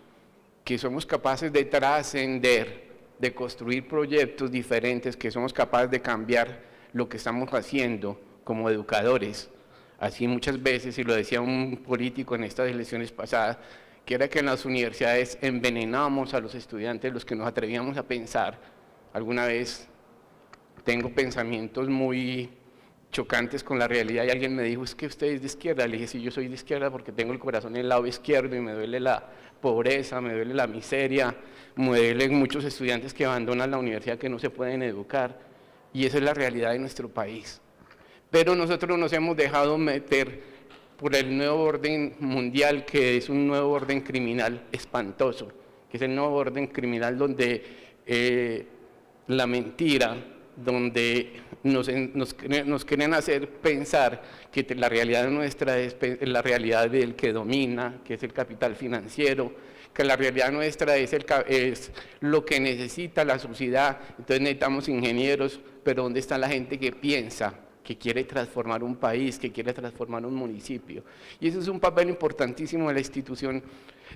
que somos capaces de trascender, de construir proyectos diferentes, que somos capaces de cambiar lo que estamos haciendo como educadores, así muchas veces, y lo decía un político en estas elecciones pasadas, que era que en las universidades envenenamos a los estudiantes, los que nos atrevíamos a pensar. Alguna vez tengo pensamientos muy chocantes con la realidad y alguien me dijo, es que usted es de izquierda. Le dije, sí, yo soy de izquierda porque tengo el corazón en el lado izquierdo y me duele la pobreza, me duele la miseria, me duelen muchos estudiantes que abandonan la universidad, que no se pueden educar, y esa es la realidad de nuestro país. Pero nosotros nos hemos dejado meter por el nuevo orden mundial, que es un nuevo orden criminal espantoso, que es el nuevo orden criminal donde la mentira, donde nos quieren hacer pensar que la realidad nuestra es la realidad del que domina, que es el capital financiero, que la realidad nuestra es lo que necesita la sociedad. Entonces necesitamos ingenieros, pero ¿dónde está la gente que piensa, que quiere transformar un país, que quiere transformar un municipio? Y ese es un papel importantísimo de la institución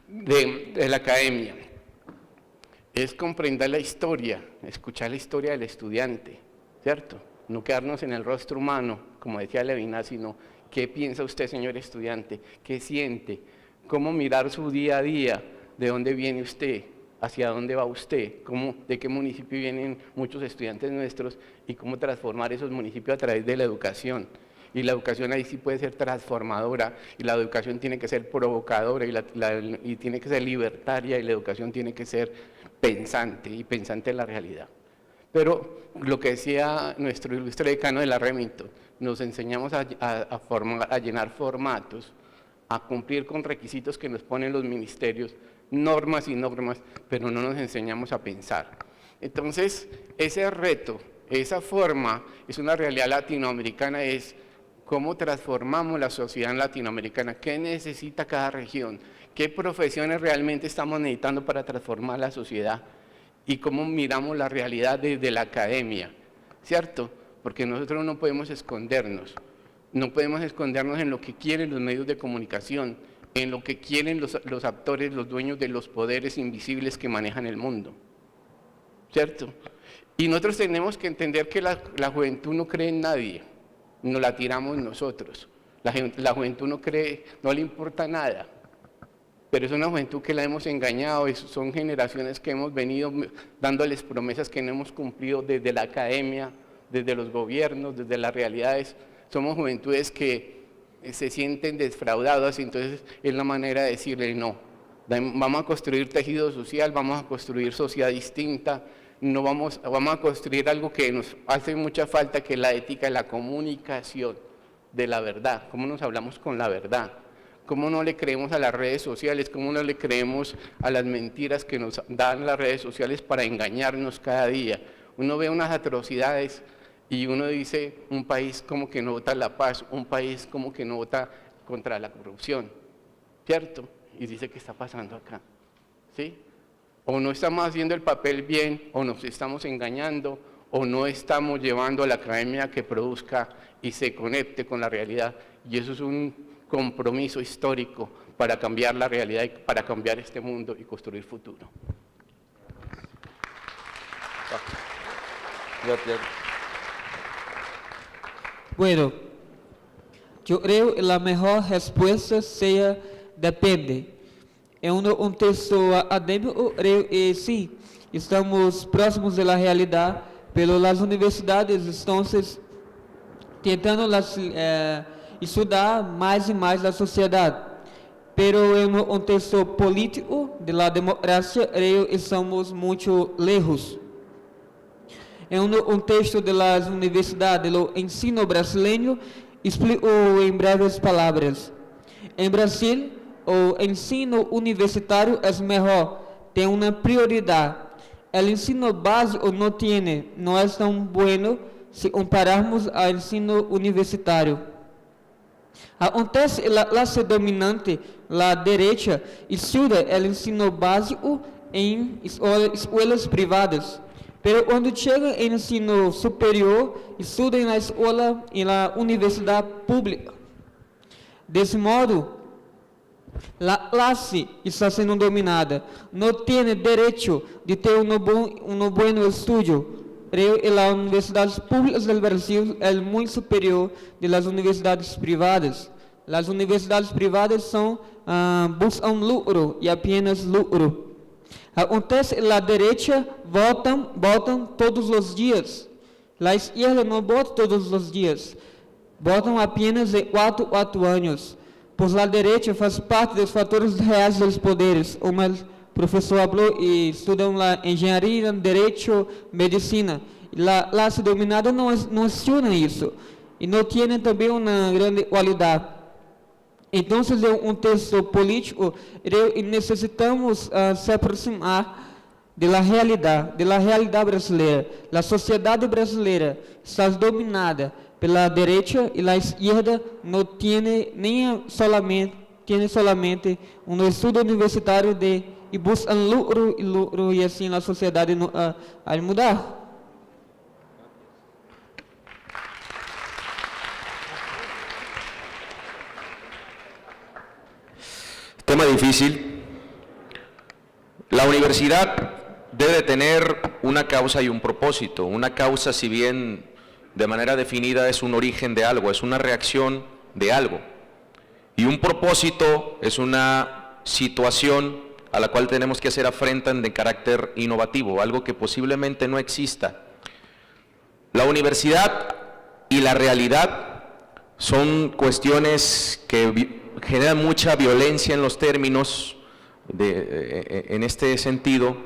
de la academia. Es comprender la historia, escuchar la historia del estudiante, ¿cierto? No quedarnos en el rostro humano, como decía Levinas, sino qué piensa usted, señor estudiante, qué siente, cómo mirar su día a día, de dónde viene usted, hacia dónde va usted, de qué municipio vienen muchos estudiantes nuestros y cómo transformar esos municipios a través de la educación. Y la educación ahí sí puede ser transformadora, y la educación tiene que ser provocadora, y tiene que ser libertaria, y la educación tiene que ser pensante, y pensante en la realidad. Pero lo que decía nuestro ilustre decano de la Remington, nos enseñamos a llenar formatos, a cumplir con requisitos que nos ponen los ministerios, normas y normas, pero no nos enseñamos a pensar. Entonces, ese reto, esa forma, es una realidad latinoamericana, es cómo transformamos la sociedad latinoamericana, qué necesita cada región, qué profesiones realmente estamos necesitando para transformar la sociedad y cómo miramos la realidad desde la academia, ¿cierto? Porque nosotros no podemos escondernos en lo que quieren los medios de comunicación, en lo que quieren los actores, los dueños de los poderes invisibles que manejan el mundo, ¿cierto? Y nosotros tenemos que entender que la juventud no cree en nadie, nos la tiramos nosotros. La juventud no cree, no le importa nada, pero es una juventud que la hemos engañado, son generaciones que hemos venido dándoles promesas que no hemos cumplido desde la academia, desde los gobiernos, desde las realidades. Somos juventudes que se sienten defraudadas, y entonces es la manera de decirle no. Vamos a construir tejido social, vamos a construir sociedad distinta, no vamos a construir algo que nos hace mucha falta, que es la ética, la comunicación de la verdad, cómo nos hablamos con la verdad, cómo no le creemos a las redes sociales, cómo no le creemos a las mentiras que nos dan las redes sociales para engañarnos cada día. Uno ve unas atrocidades y uno dice, un país como que no vota la paz, un país como que no vota contra la corrupción, ¿cierto? Y dice, ¿qué está pasando acá? ¿Sí? O no estamos haciendo el papel bien, o nos estamos engañando, o no estamos llevando a la academia a que produzca y se conecte con la realidad. Y eso es un compromiso histórico para cambiar la realidad y para cambiar este mundo y construir futuro. Bueno, Yo creo que la mejor respuesta sea depende. En un texto académico, creo que sí, estamos próximos de la realidad, pero las universidades están tentando estudar mais e mais a sociedade. Pero em um contexto político de la democracia, creio que estamos muito lejos. Em um contexto das universidades, do ensino brasileiro, explico em breves palavras. Em Brasil, o ensino universitário é melhor, tem uma prioridade. O ensino básico não é tão bueno se compararmos ao ensino universitário. Acontece que a classe dominante, a direita, estuda o ensino básico em escolas privadas, mas quando chega em ensino superior, estuda na escola e na universidade pública. Desse modo, a classe está sendo dominada, não tem direito de ter um bom estudo. Creo que las universidades públicas del Brasil es muy superior de las universidades privadas. Las universidades privadas buscan lucro y apenas lucro. Acontece que la derecha votan todos los días. La izquierda no vota todos los días. Votan apenas de 4 años. Pues la derecha faz parte de los fatores reales de los poderes, como el professor falou e estudam lá engenharia, direito, medicina. A classe dominada não estuda isso e não tem também uma grande qualidade. Então, em um texto político, necessitamos se aproximar da realidade brasileira. A sociedade brasileira está dominada pela direita e a esquerda não tem solamente um estudo universitário e buscam lucro e assim a sociedade a mudar. Tema difícil. La universidad debe tener una causa y un propósito. Una causa, si bien de manera definida es un origen de algo, es una reacción de algo. Y un propósito es una situación a la cual tenemos que hacer frente de carácter innovativo, algo que posiblemente no exista. La universidad y la realidad son cuestiones que generan mucha violencia en los términos en este sentido,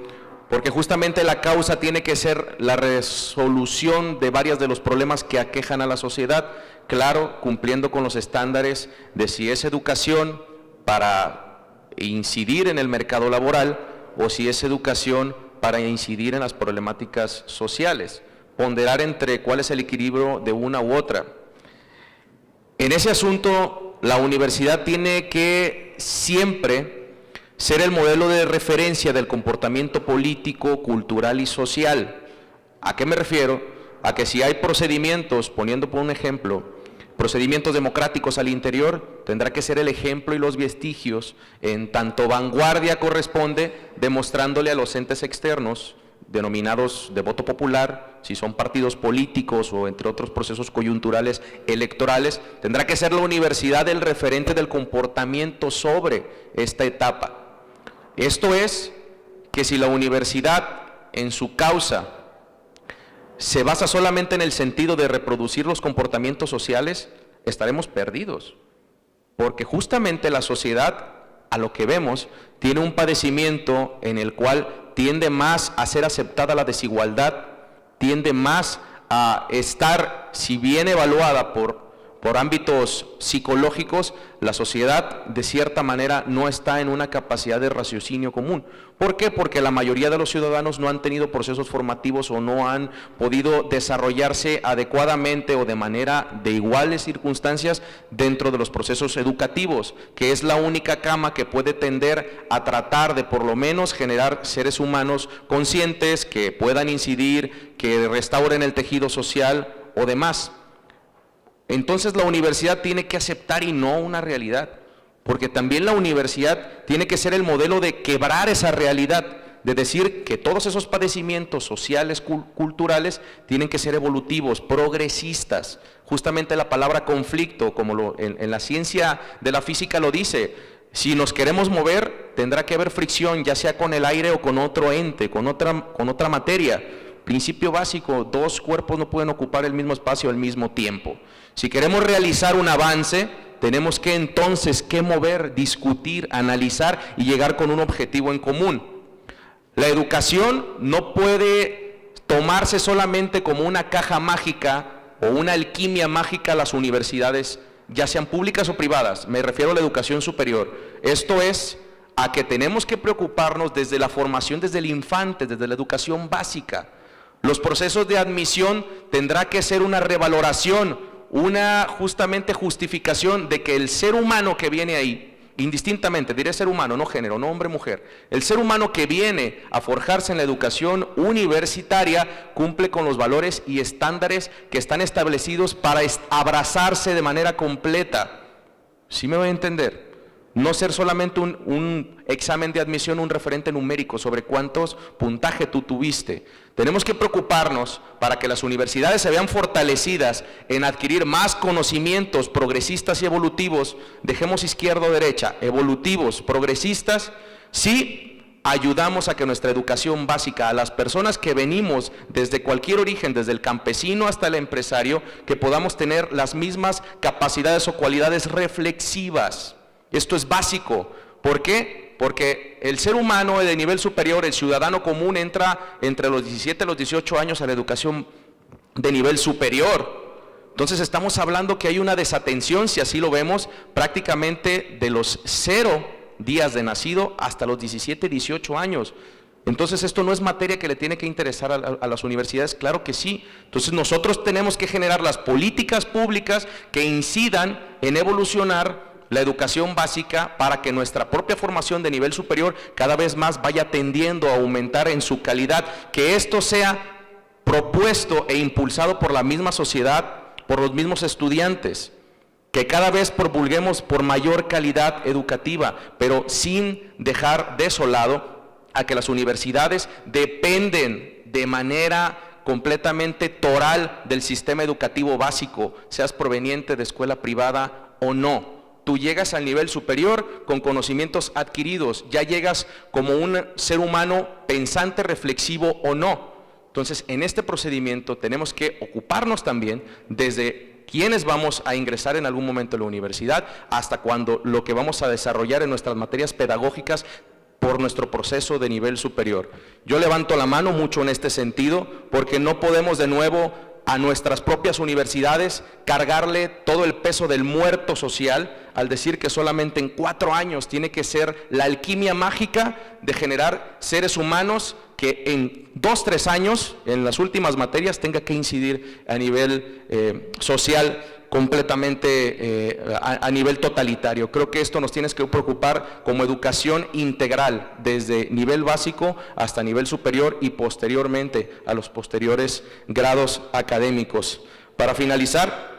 porque justamente la causa tiene que ser la resolución de varios de los problemas que aquejan a la sociedad, claro, cumpliendo con los estándares de si es educación para incidir en el mercado laboral o si es educación para incidir en las problemáticas sociales, ponderar entre cuál es el equilibrio de una u otra. En ese asunto, la universidad tiene que siempre ser el modelo de referencia del comportamiento político, cultural y social. ¿A qué me refiero? A que si hay procedimientos, poniendo por un ejemplo, procedimientos democráticos al interior, tendrá que ser el ejemplo y los vestigios, en tanto vanguardia corresponde, demostrándole a los entes externos, denominados de voto popular, si son partidos políticos o entre otros procesos coyunturales electorales, tendrá que ser la universidad el referente del comportamiento sobre esta etapa. Esto es, que si la universidad en su causa se basa solamente en el sentido de reproducir los comportamientos sociales, estaremos perdidos, porque justamente la sociedad, a lo que vemos, tiene un padecimiento en el cual tiende más a ser aceptada la desigualdad, tiende más a estar, si bien evaluada por ámbitos psicológicos, la sociedad de cierta manera no está en una capacidad de raciocinio común. ¿Por qué? Porque la mayoría de los ciudadanos no han tenido procesos formativos o no han podido desarrollarse adecuadamente o de manera de iguales circunstancias dentro de los procesos educativos, que es la única cama que puede tender a tratar de por lo menos generar seres humanos conscientes que puedan incidir, que restauren el tejido social o demás. Entonces la universidad tiene que aceptar y no una realidad, porque también la universidad tiene que ser el modelo de quebrar esa realidad, de decir que todos esos padecimientos sociales, culturales, tienen que ser evolutivos, progresistas. Justamente la palabra conflicto, como en la ciencia de la física lo dice, si nos queremos mover, tendrá que haber fricción, ya sea con el aire o con otro ente, con otra materia. Principio básico, dos cuerpos no pueden ocupar el mismo espacio al mismo tiempo. Si queremos realizar un avance, tenemos que entonces mover, discutir, analizar y llegar con un objetivo en común. La educación no puede tomarse solamente como una caja mágica o una alquimia mágica a las universidades, ya sean públicas o privadas. Me refiero a la educación superior. Esto es a que tenemos que preocuparnos desde la formación, desde el infante, desde la educación básica. Los procesos de admisión tendrá que ser una revaloración, una justamente justificación de que el ser humano que viene ahí, indistintamente, diré ser humano, no género, no hombre, mujer, el ser humano que viene a forjarse en la educación universitaria cumple con los valores y estándares que están establecidos para abrazarse de manera completa. ¿Sí me voy a entender? No ser solamente un examen de admisión, un referente numérico sobre cuántos puntaje tú tuviste. Tenemos que preocuparnos para que las universidades se vean fortalecidas en adquirir más conocimientos progresistas y evolutivos. Dejemos izquierda o derecha, evolutivos, progresistas, sí ayudamos a que nuestra educación básica, a las personas que venimos desde cualquier origen, desde el campesino hasta el empresario, que podamos tener las mismas capacidades o cualidades reflexivas. Esto es básico. ¿Por qué? Porque el ser humano de nivel superior, el ciudadano común, entra entre los 17 y los 18 años a la educación de nivel superior. Entonces estamos hablando que hay una desatención, si así lo vemos, prácticamente de los 0 días de nacido hasta los 17, 18 años. Entonces esto no es materia que le tiene que interesar a las universidades, claro que sí. Entonces nosotros tenemos que generar las políticas públicas que incidan en evolucionar la educación básica para que nuestra propia formación de nivel superior cada vez más vaya tendiendo a aumentar en su calidad, que esto sea propuesto e impulsado por la misma sociedad, por los mismos estudiantes, que cada vez promulguemos por mayor calidad educativa, pero sin dejar desolado a que las universidades dependen de manera completamente toral del sistema educativo básico, seas proveniente de escuela privada o no. Tú llegas al nivel superior con conocimientos adquiridos, ya llegas como un ser humano pensante, reflexivo o no. Entonces, en este procedimiento tenemos que ocuparnos también desde quiénes vamos a ingresar en algún momento a la universidad, hasta cuando lo que vamos a desarrollar en nuestras materias pedagógicas por nuestro proceso de nivel superior. Yo levanto la mano mucho en este sentido, porque no podemos de nuevo a nuestras propias universidades cargarle todo el peso del muerto social al decir que solamente en 4 años tiene que ser la alquimia mágica de generar seres humanos que en 2, 3 años, en las últimas materias, tenga que incidir a nivel social completamente a nivel totalitario. Creo que esto nos tiene que preocupar como educación integral, desde nivel básico hasta nivel superior y posteriormente a los posteriores grados académicos. Para finalizar,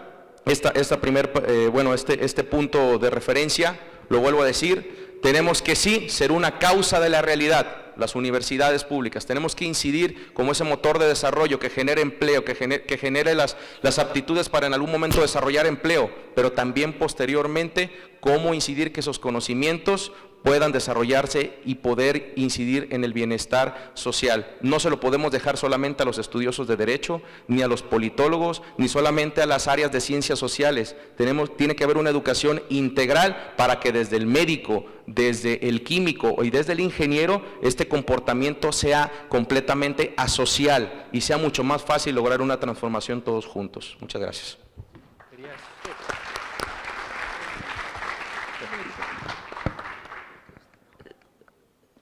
este punto de referencia, lo vuelvo a decir, tenemos que sí ser una causa de la realidad. Las universidades públicas, tenemos que incidir como ese motor de desarrollo que genere empleo, que genere las aptitudes para en algún momento desarrollar empleo, pero también posteriormente cómo incidir que esos conocimientos puedan desarrollarse y poder incidir en el bienestar social. No se lo podemos dejar solamente a los estudiosos de derecho, ni a los politólogos, ni solamente a las áreas de ciencias sociales. Tiene que haber una educación integral para que desde el médico, desde el químico y desde el ingeniero, este comportamiento sea completamente asocial y sea mucho más fácil lograr una transformación todos juntos. Muchas gracias.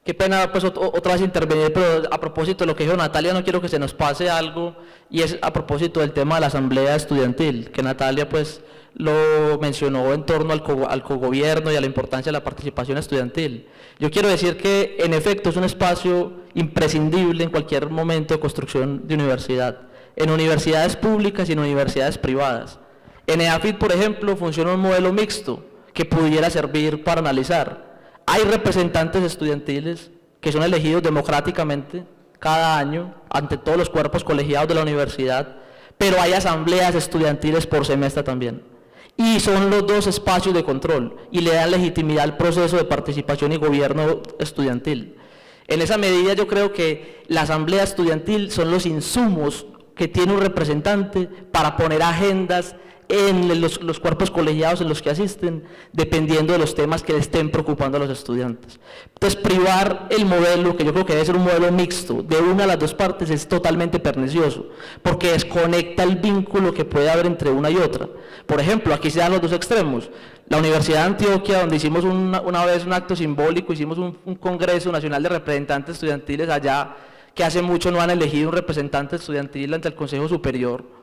Qué pena pues otra vez intervenir, pero a propósito de lo que dijo Natalia, no quiero que se nos pase algo, y es a propósito del tema de la asamblea estudiantil, que Natalia pues lo mencionó en torno al cogobierno y a la importancia de la participación estudiantil. Yo quiero decir que en efecto es un espacio imprescindible en cualquier momento de construcción de universidad, en universidades públicas y en universidades privadas. En EAFIT, por ejemplo, funciona un modelo mixto que pudiera servir para analizar. Hay representantes estudiantiles que son elegidos democráticamente cada año ante todos los cuerpos colegiados de la universidad, pero hay asambleas estudiantiles por semestre también. Y son los dos espacios de control y le dan legitimidad al proceso de participación y gobierno estudiantil. En esa medida yo creo que la asamblea estudiantil son los insumos que tiene un representante para poner agendas en los cuerpos colegiados en los que asisten, dependiendo de los temas que le estén preocupando a los estudiantes. Entonces, privar el modelo, que yo creo que debe ser un modelo mixto, de una de las dos partes es totalmente pernicioso, porque desconecta el vínculo que puede haber entre una y otra. Por ejemplo, aquí se dan los dos extremos. La Universidad de Antioquia, donde hicimos una vez un acto simbólico, hicimos un Congreso Nacional de Representantes Estudiantiles allá, que hace mucho no han elegido un representante estudiantil ante el Consejo Superior.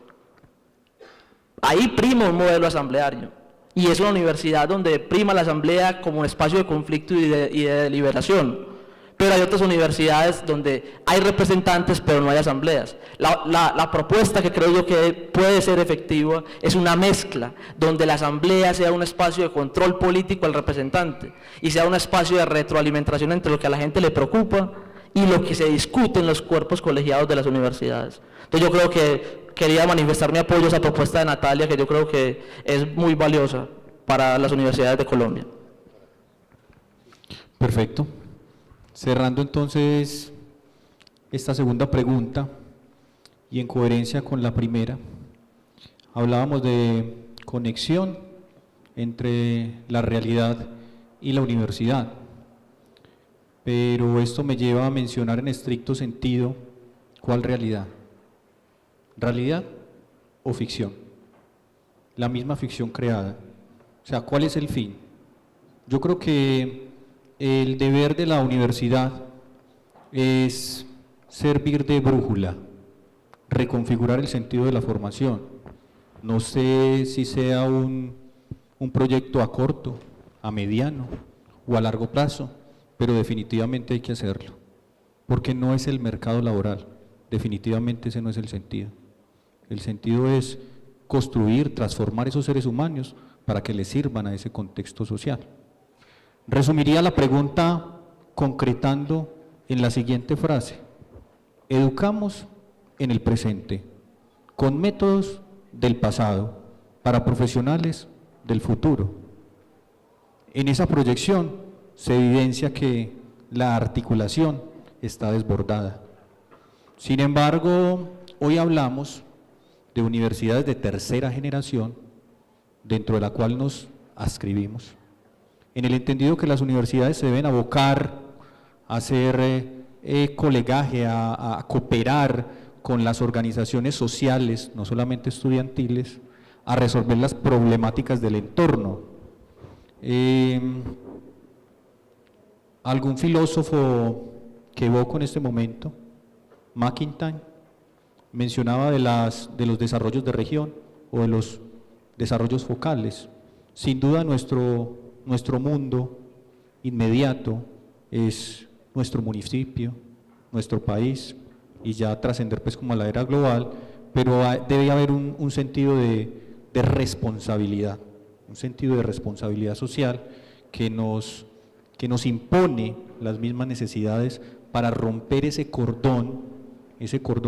Ahí prima un modelo asambleario, y es una universidad donde prima la asamblea como un espacio de conflicto y de deliberación, pero hay otras universidades donde hay representantes pero no hay asambleas. La propuesta que creo yo que puede ser efectiva es una mezcla, donde la asamblea sea un espacio de control político al representante, y sea un espacio de retroalimentación entre lo que a la gente le preocupa y lo que se discute en los cuerpos colegiados de las universidades. Entonces yo creo que quería manifestar mi apoyo a esa propuesta de Natalia, que yo creo que es muy valiosa para las universidades de Colombia. Perfecto. Cerrando entonces esta segunda pregunta, y en coherencia con la primera, hablábamos de conexión entre la realidad y la universidad, pero esto me lleva a mencionar en estricto sentido, ¿cuál realidad? ¿Realidad o ficción? La misma ficción creada. O sea, ¿cuál es el fin? Yo creo que el deber de la universidad es servir de brújula, reconfigurar el sentido de la formación. No sé si sea un proyecto a corto, a mediano o a largo plazo, pero definitivamente hay que hacerlo, porque no es el mercado laboral, definitivamente ese no es el sentido. El sentido es construir, transformar esos seres humanos para que les sirvan a ese contexto social. Resumiría la pregunta concretando en la siguiente frase: educamos en el presente, con métodos del pasado, para profesionales del futuro. En esa proyección se evidencia que la articulación está desbordada. Sin embargo, hoy hablamos de universidades de tercera generación, dentro de la cual nos adscribimos, en el entendido que las universidades se deben abocar a hacer colegaje, a cooperar con las organizaciones sociales, no solamente estudiantiles, a resolver las problemáticas del entorno. Algún filósofo que evoco en este momento, McIntyre, mencionaba de los desarrollos de región o de los desarrollos focales. Sin duda nuestro mundo inmediato es nuestro municipio, nuestro país, y ya trascender pues como a la era global, pero debe haber un sentido de responsabilidad, un sentido de responsabilidad social que nos impone las mismas necesidades para romper ese cordón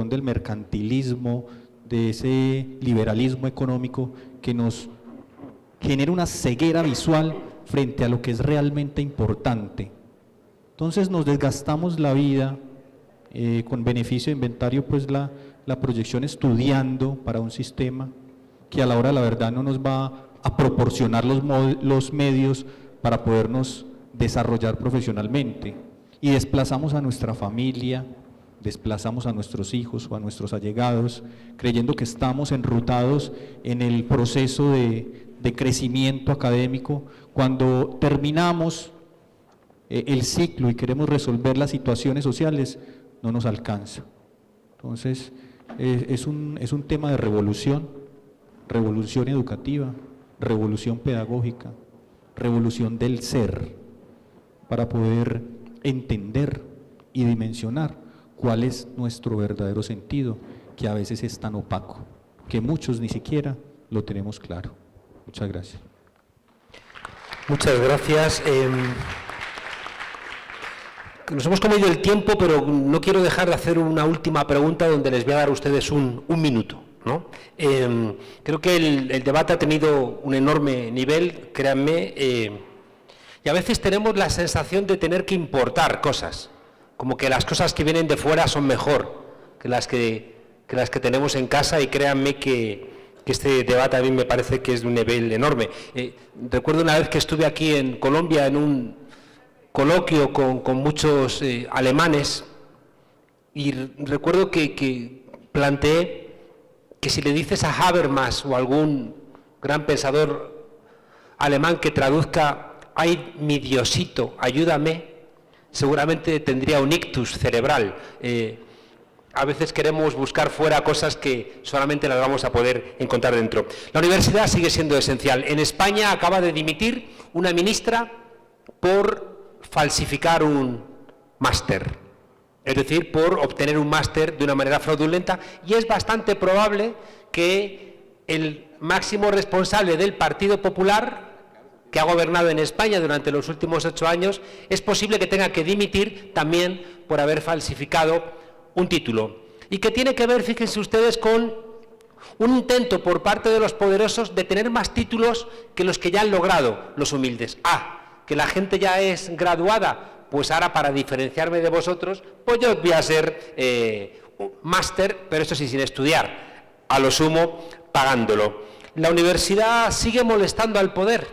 del mercantilismo, de ese liberalismo económico que nos genera una ceguera visual frente a lo que es realmente importante. Entonces nos desgastamos la vida con beneficio de inventario, pues la proyección estudiando para un sistema que a la hora de la verdad no nos va a proporcionar los medios para podernos desarrollar profesionalmente, y desplazamos a nuestra familia, desplazamos a nuestros hijos o a nuestros allegados, creyendo que estamos enrutados en el proceso de crecimiento académico. Cuando terminamos el ciclo y queremos resolver las situaciones sociales, no nos alcanza. Entonces, es un tema de revolución educativa, revolución pedagógica, revolución del ser, para poder entender y dimensionar cuál es nuestro verdadero sentido, que a veces es tan opaco, que muchos ni siquiera lo tenemos claro. Muchas gracias. Muchas gracias. Nos hemos comido el tiempo, pero no quiero dejar de hacer una última pregunta donde les voy a dar a ustedes un minuto, ¿no? Creo que el debate ha tenido un enorme nivel, créanme, y a veces tenemos la sensación de tener que importar cosas, como que las cosas que vienen de fuera son mejor que las que tenemos en casa, y créanme que este debate a mí me parece que es de un nivel enorme. Recuerdo una vez que estuve aquí en Colombia en un coloquio con muchos alemanes, y recuerdo que planteé que si le dices a Habermas o a algún gran pensador alemán que traduzca «ay, mi Diosito, ayúdame», seguramente tendría un ictus cerebral. A veces queremos buscar fuera cosas que solamente las vamos a poder encontrar dentro. La universidad sigue siendo esencial. En España acaba de dimitir una ministra por falsificar un máster, es decir, por obtener un máster de una manera fraudulenta, y es bastante probable que el máximo responsable del Partido Popular, que ha gobernado en España durante los últimos 8 años, es posible que tenga que dimitir también por haber falsificado un título. Y que tiene que ver, fíjense ustedes, con un intento por parte de los poderosos de tener más títulos que los que ya han logrado los humildes. Que la gente ya es graduada, pues ahora para diferenciarme de vosotros, pues yo voy a ser máster, pero eso sí, sin estudiar, a lo sumo pagándolo. La universidad sigue molestando al poder.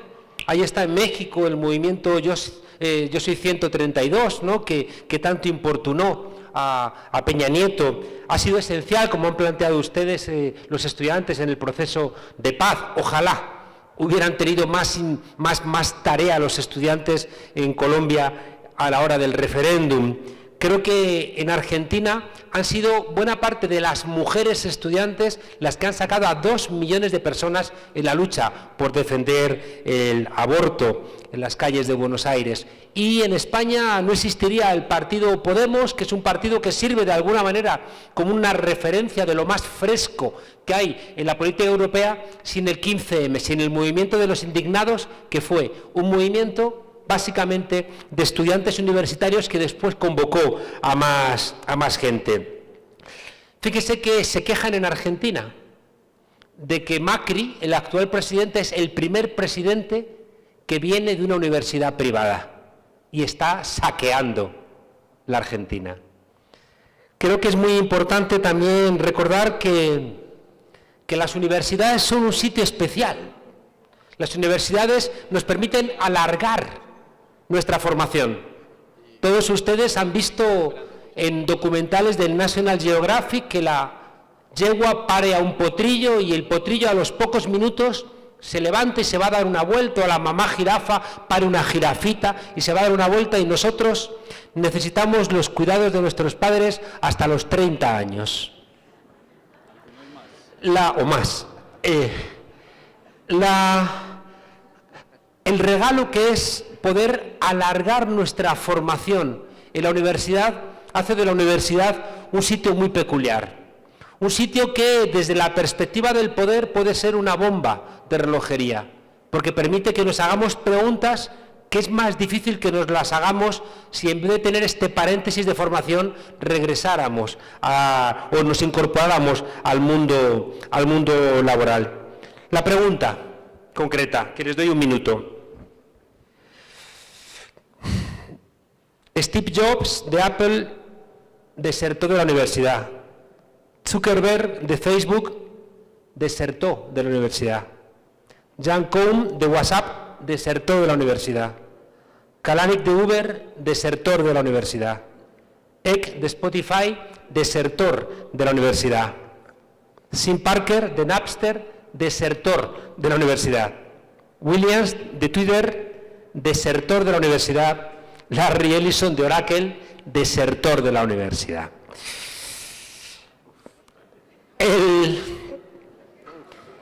Ahí está en México el movimiento Yo Soy 132, ¿no? que tanto importunó a Peña Nieto. Ha sido esencial, como han planteado ustedes, los estudiantes en el proceso de paz. Ojalá hubieran tenido más tarea los estudiantes en Colombia a la hora del referéndum. Creo que en Argentina han sido buena parte de las mujeres estudiantes las que han sacado a 2 millones de personas en la lucha por defender el aborto en las calles de Buenos Aires. Y en España no existiría el partido Podemos, que es un partido que sirve de alguna manera como una referencia de lo más fresco que hay en la política europea, sin el 15M, sin el movimiento de los indignados, que fue un movimiento básicamente de estudiantes universitarios que después convocó a más gente. Fíjese que se quejan en Argentina de que Macri, el actual presidente, es el primer presidente que viene de una universidad privada y está saqueando la Argentina. Creo que es muy importante también recordar que las universidades son un sitio especial. Las universidades nos permiten alargar nuestra formación. Todos ustedes han visto en documentales del National Geographic que la yegua pare a un potrillo y el potrillo a los pocos minutos se levanta y se va a dar una vuelta, o la mamá jirafa pare una jirafita y se va a dar una vuelta, y nosotros necesitamos los cuidados de nuestros padres hasta los 30 años. O más. El regalo que es poder alargar nuestra formación en la universidad hace de la universidad un sitio muy peculiar. Un sitio que desde la perspectiva del poder puede ser una bomba de relojería, porque permite que nos hagamos preguntas que es más difícil que nos las hagamos si en vez de tener este paréntesis de formación regresáramos o nos incorporáramos al mundo laboral. La pregunta concreta, que les doy un minuto. Steve Jobs de Apple desertó de la universidad. Zuckerberg de Facebook desertó de la universidad. Jan Koum de WhatsApp desertó de la universidad. Kalanick de Uber, desertor de la universidad. Eck de Spotify, desertor de la universidad. Sim Parker de Napster, desertor de la universidad. Williams de Twitter, desertor de la universidad. Larry Ellison de Oracle, desertor de la universidad.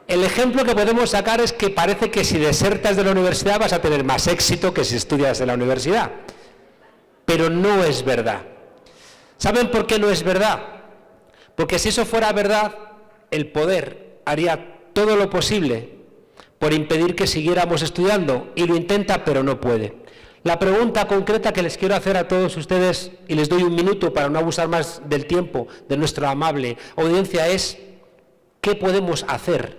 El ejemplo que podemos sacar es que parece que si desertas de la universidad vas a tener más éxito que si estudias en la universidad. Pero no es verdad. ¿Saben por qué no es verdad? Porque si eso fuera verdad, el poder haría todo lo posible por impedir que siguiéramos estudiando, y lo intenta pero no puede. La pregunta concreta que les quiero hacer a todos ustedes, y les doy un minuto para no abusar más del tiempo de nuestra amable audiencia, es ¿qué podemos hacer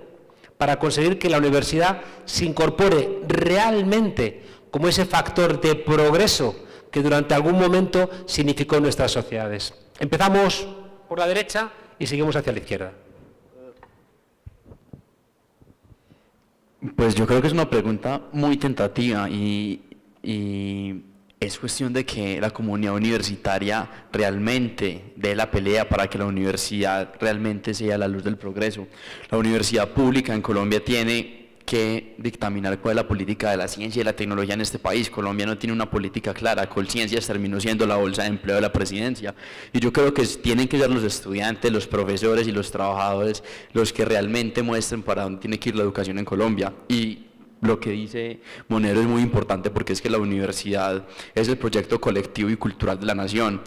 para conseguir que la universidad se incorpore realmente como ese factor de progreso que durante algún momento significó en nuestras sociedades? Empezamos por la derecha y seguimos hacia la izquierda. Pues yo creo que es una pregunta muy tentativa y es cuestión de que la comunidad universitaria realmente dé la pelea para que la universidad realmente sea la luz del progreso. La universidad pública en Colombia tiene que dictaminar cuál es la política de la ciencia y la tecnología en este país. Colombia no tiene una política clara. Colciencias terminó siendo la bolsa de empleo de la presidencia. Y yo creo que tienen que ser los estudiantes, los profesores y los trabajadores los que realmente muestren para dónde tiene que ir la educación en Colombia. Y lo que dice Monero es muy importante porque es que la universidad es el proyecto colectivo y cultural de la nación.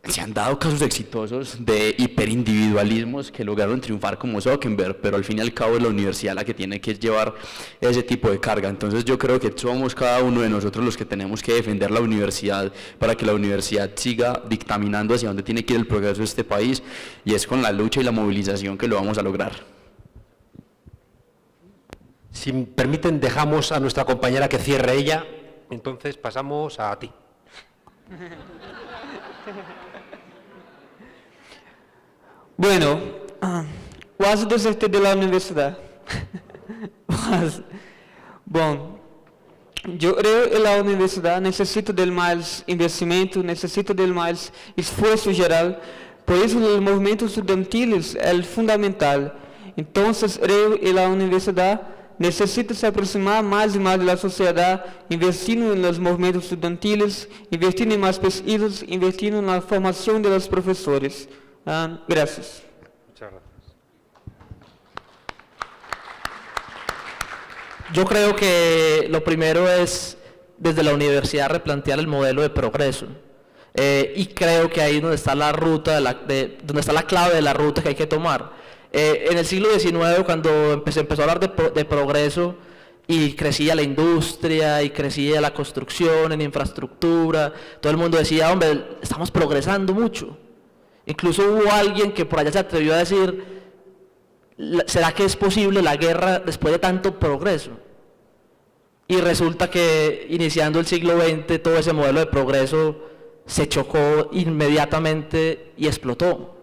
Se han dado casos exitosos de hiperindividualismos que lograron triunfar como Zuckerberg, pero al fin y al cabo es la universidad la que tiene que llevar ese tipo de carga. Entonces yo creo que somos cada uno de nosotros los que tenemos que defender la universidad para que la universidad siga dictaminando hacia dónde tiene que ir el progreso de este país, y es con la lucha y la movilización que lo vamos a lograr. Si me permiten, dejamos a nuestra compañera que cierre ella, entonces pasamos a ti. Bueno, quase desertei de la universidad. Bom, eu creo que la universidad necesita de más investimento, necesita de más esfuerzo geral, por eso el movimiento estudiantil es fundamental. Entonces creo que la universidad necesita se aproximar más y más de la sociedad, invirtiendo en los movimientos estudiantiles, invirtiendo en más pesquisas, invirtiendo en la formación de los profesores. Gracias. Muchas gracias. Yo creo que lo primero es desde la universidad replantear el modelo de progreso. Y creo que ahí es donde está la ruta, donde está la clave de la ruta que hay que tomar. En el siglo XIX, cuando se empezó a hablar de progreso y crecía la industria y crecía la construcción en infraestructura, todo el mundo decía, hombre, estamos progresando mucho. Incluso hubo alguien que por allá se atrevió a decir, ¿será que es posible la guerra después de tanto progreso? Y resulta que iniciando el siglo XX todo ese modelo de progreso se chocó inmediatamente y explotó.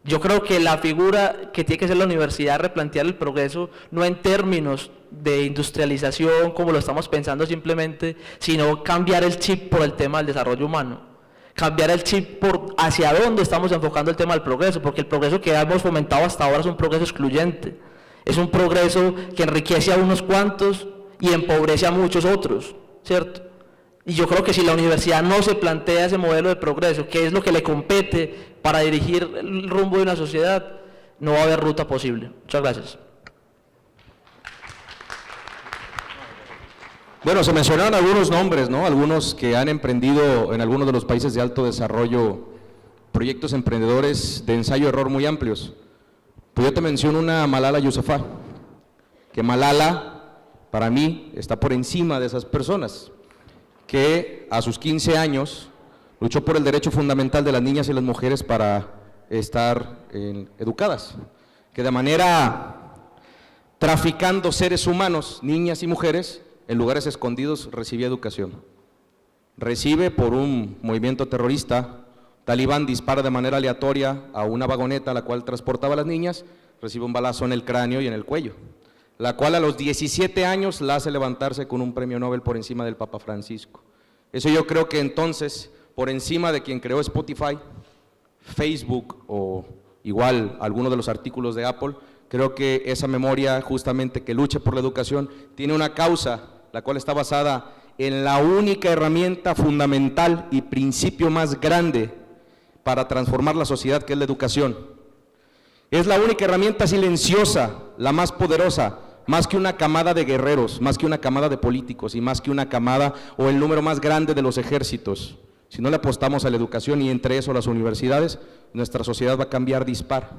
Yo creo que la figura que tiene que ser la universidad replantear el progreso no en términos de industrialización como lo estamos pensando simplemente, sino cambiar el chip por el tema del desarrollo humano. Cambiar el chip por hacia dónde estamos enfocando el tema del progreso, porque el progreso que hemos fomentado hasta ahora es un progreso excluyente, es un progreso que enriquece a unos cuantos y empobrece a muchos otros, ¿cierto? Y yo creo que si la universidad no se plantea ese modelo de progreso, que es lo que le compete para dirigir el rumbo de una sociedad, no va a haber ruta posible. Muchas gracias. Bueno, se mencionaron algunos nombres, ¿no? Algunos que han emprendido en algunos de los países de alto desarrollo proyectos emprendedores de ensayo-error muy amplios. Pues yo te menciono una Malala Yousafzai, que Malala, para mí, está por encima de esas personas, que a sus 15 años luchó por el derecho fundamental de las niñas y las mujeres para estar educadas, que de manera traficando seres humanos, niñas y mujeres, en lugares escondidos recibía educación. Recibe por un movimiento terrorista, talibán dispara de manera aleatoria a una vagoneta a la cual transportaba a las niñas, recibe un balazo en el cráneo y en el cuello, la cual a los 17 años la hace levantarse con un premio Nobel por encima del Papa Francisco. Eso yo creo que entonces, por encima de quien creó Spotify, Facebook o igual alguno de los artículos de Apple, creo que esa memoria justamente que lucha por la educación tiene una causa, la cual está basada en la única herramienta fundamental y principio más grande para transformar la sociedad, que es la educación. Es la única herramienta silenciosa, la más poderosa, más que una camada de guerreros, más que una camada de políticos y más que una camada o el número más grande de los ejércitos. Si no le apostamos a la educación y entre eso las universidades, nuestra sociedad va a cambiar dispar.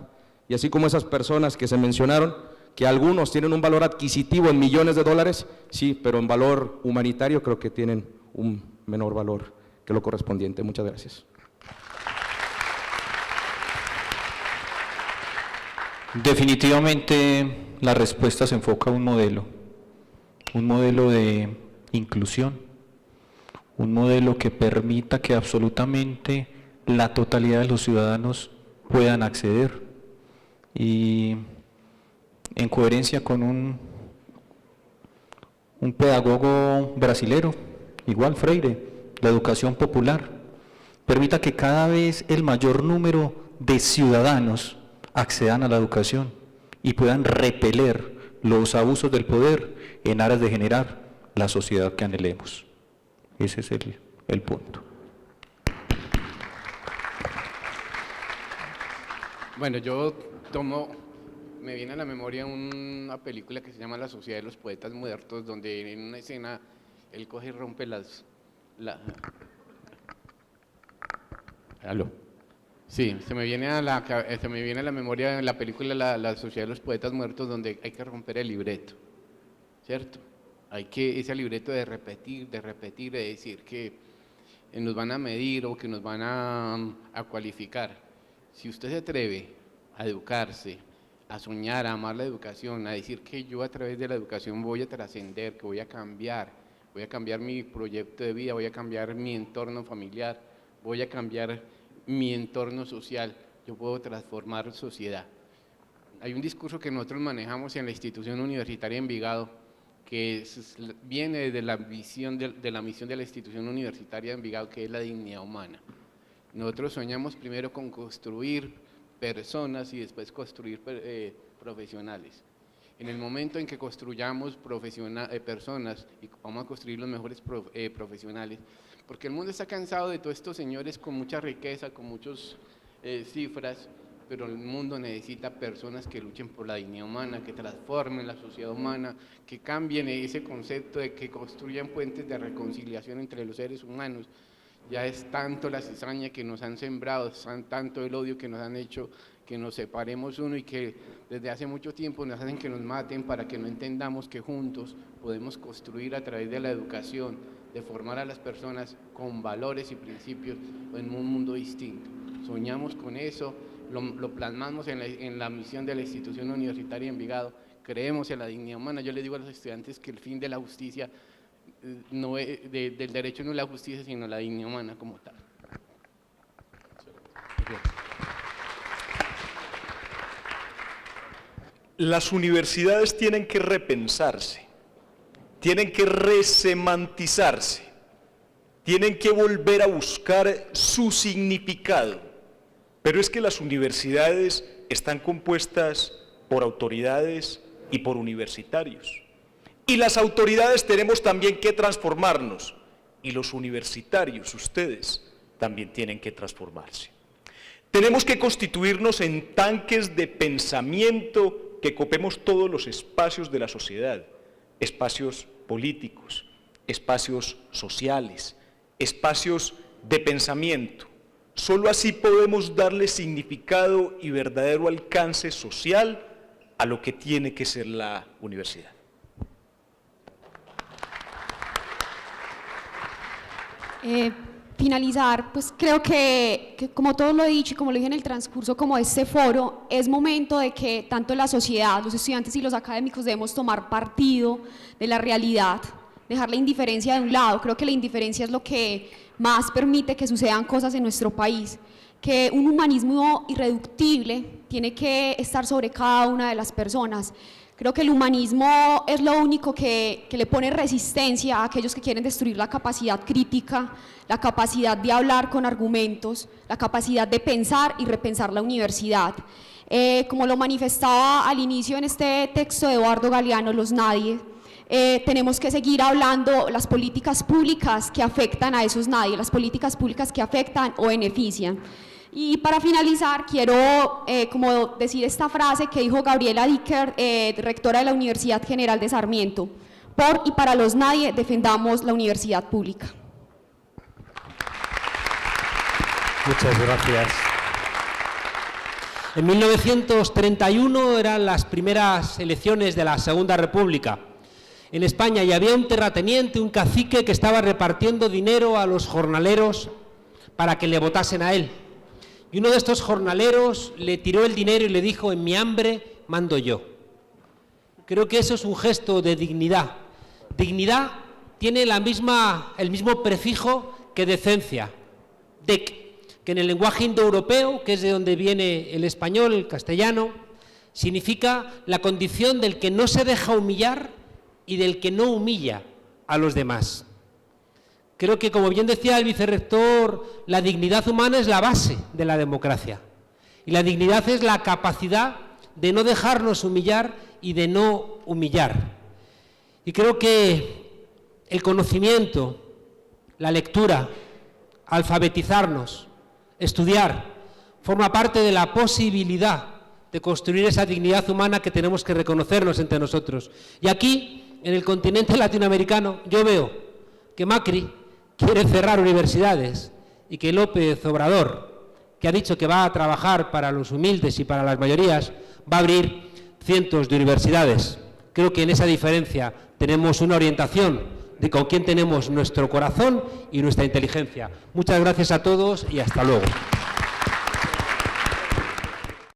Y así como esas personas que se mencionaron, que algunos tienen un valor adquisitivo en millones de dólares, sí, pero en valor humanitario creo que tienen un menor valor que lo correspondiente. Muchas gracias. Definitivamente la respuesta se enfoca a un modelo de inclusión, un modelo que permita que absolutamente la totalidad de los ciudadanos puedan acceder, y en coherencia con un pedagogo brasilero, igual Freire, la educación popular, permita que cada vez el mayor número de ciudadanos accedan a la educación y puedan repeler los abusos del poder en aras de generar la sociedad que anhelemos. Ese es el punto. Bueno, me viene a la memoria una película que se llama La Sociedad de los Poetas Muertos, donde en una escena él coge y rompe ¿Aló? Sí, se me viene a la memoria la película La Sociedad de los Poetas Muertos, donde hay que romper el libreto, ¿cierto? Ese libreto de repetir, de decir que nos van a medir o que nos van a cualificar. Si usted se atreve a educarse, a soñar, a amar la educación, a decir que yo a través de la educación voy a trascender, que voy a cambiar mi proyecto de vida, voy a cambiar mi entorno familiar, voy a cambiar mi entorno social, yo puedo transformar sociedad. Hay un discurso que nosotros manejamos en la institución universitaria Envigado, que viene de la misión de la institución universitaria de Envigado, que es la dignidad humana. Nosotros soñamos primero con construir personas y después construir profesionales. En el momento en que construyamos personas y vamos a construir los mejores profesionales, porque el mundo está cansado de todos estos señores con mucha riqueza, con muchas cifras, pero el mundo necesita personas que luchen por la dignidad humana, que transformen la sociedad humana, que cambien ese concepto de que construyan puentes de reconciliación entre los seres humanos. Ya es tanto la cizaña que nos han sembrado, tanto el odio que nos han hecho que nos separemos uno y que desde hace mucho tiempo nos hacen que nos maten para que no entendamos que juntos podemos construir a través de la educación, de formar a las personas con valores y principios en un mundo distinto. Soñamos con eso, lo plasmamos en la misión de la institución universitaria Envigado, creemos en la dignidad humana. Yo les digo a los estudiantes que el fin de la justicia, del derecho no es la justicia, sino la dignidad humana como tal. Las universidades tienen que repensarse, tienen que resemantizarse, tienen que volver a buscar su significado, pero es que las universidades están compuestas por autoridades y por universitarios. Y las autoridades tenemos también que transformarnos, y los universitarios, ustedes, también tienen que transformarse. Tenemos que constituirnos en tanques de pensamiento que copemos todos los espacios de la sociedad, espacios políticos, espacios sociales, espacios de pensamiento. Solo así podemos darle significado y verdadero alcance social a lo que tiene que ser la universidad. Finalizar, pues creo que como todo lo he dicho y como lo dije en el transcurso como este foro, es momento de que tanto la sociedad, los estudiantes y los académicos debemos tomar partido de la realidad, dejar la indiferencia de un lado. Creo que la indiferencia es lo que más permite que sucedan cosas en nuestro país, que un humanismo irreductible tiene que estar sobre cada una de las personas. Creo que el humanismo es lo único que le pone resistencia a aquellos que quieren destruir la capacidad crítica, la capacidad de hablar con argumentos, la capacidad de pensar y repensar la universidad. Como lo manifestaba al inicio en este texto de Eduardo Galeano, Los Nadie, tenemos que seguir hablando las políticas públicas que afectan a esos nadie, las políticas públicas que afectan o benefician. Y para finalizar, quiero como decir esta frase que dijo Gabriela Dicker, rectora de la Universidad General de Sarmiento: por y para los nadie, defendamos la universidad pública. Muchas gracias. En 1931 eran las primeras elecciones de la Segunda República en España y había un terrateniente, un cacique que estaba repartiendo dinero a los jornaleros para que le votasen a él. Y uno de estos jornaleros le tiró el dinero y le dijo: en mi hambre mando yo. Creo que eso es un gesto de dignidad. Dignidad tiene el mismo prefijo que decencia, dec, que en el lenguaje indoeuropeo, que es de donde viene el español, el castellano, significa la condición del que no se deja humillar y del que no humilla a los demás. Creo que, como bien decía el vicerrector, la dignidad humana es la base de la democracia. Y la dignidad es la capacidad de no dejarnos humillar y de no humillar. Y creo que el conocimiento, la lectura, alfabetizarnos, estudiar, forma parte de la posibilidad de construir esa dignidad humana que tenemos que reconocernos entre nosotros. Y aquí, en el continente latinoamericano, yo veo que Macri quiere cerrar universidades y que López Obrador, que ha dicho que va a trabajar para los humildes y para las mayorías, va a abrir cientos de universidades. Creo que en esa diferencia tenemos una orientación de con quién tenemos nuestro corazón y nuestra inteligencia. Muchas gracias a todos y hasta luego.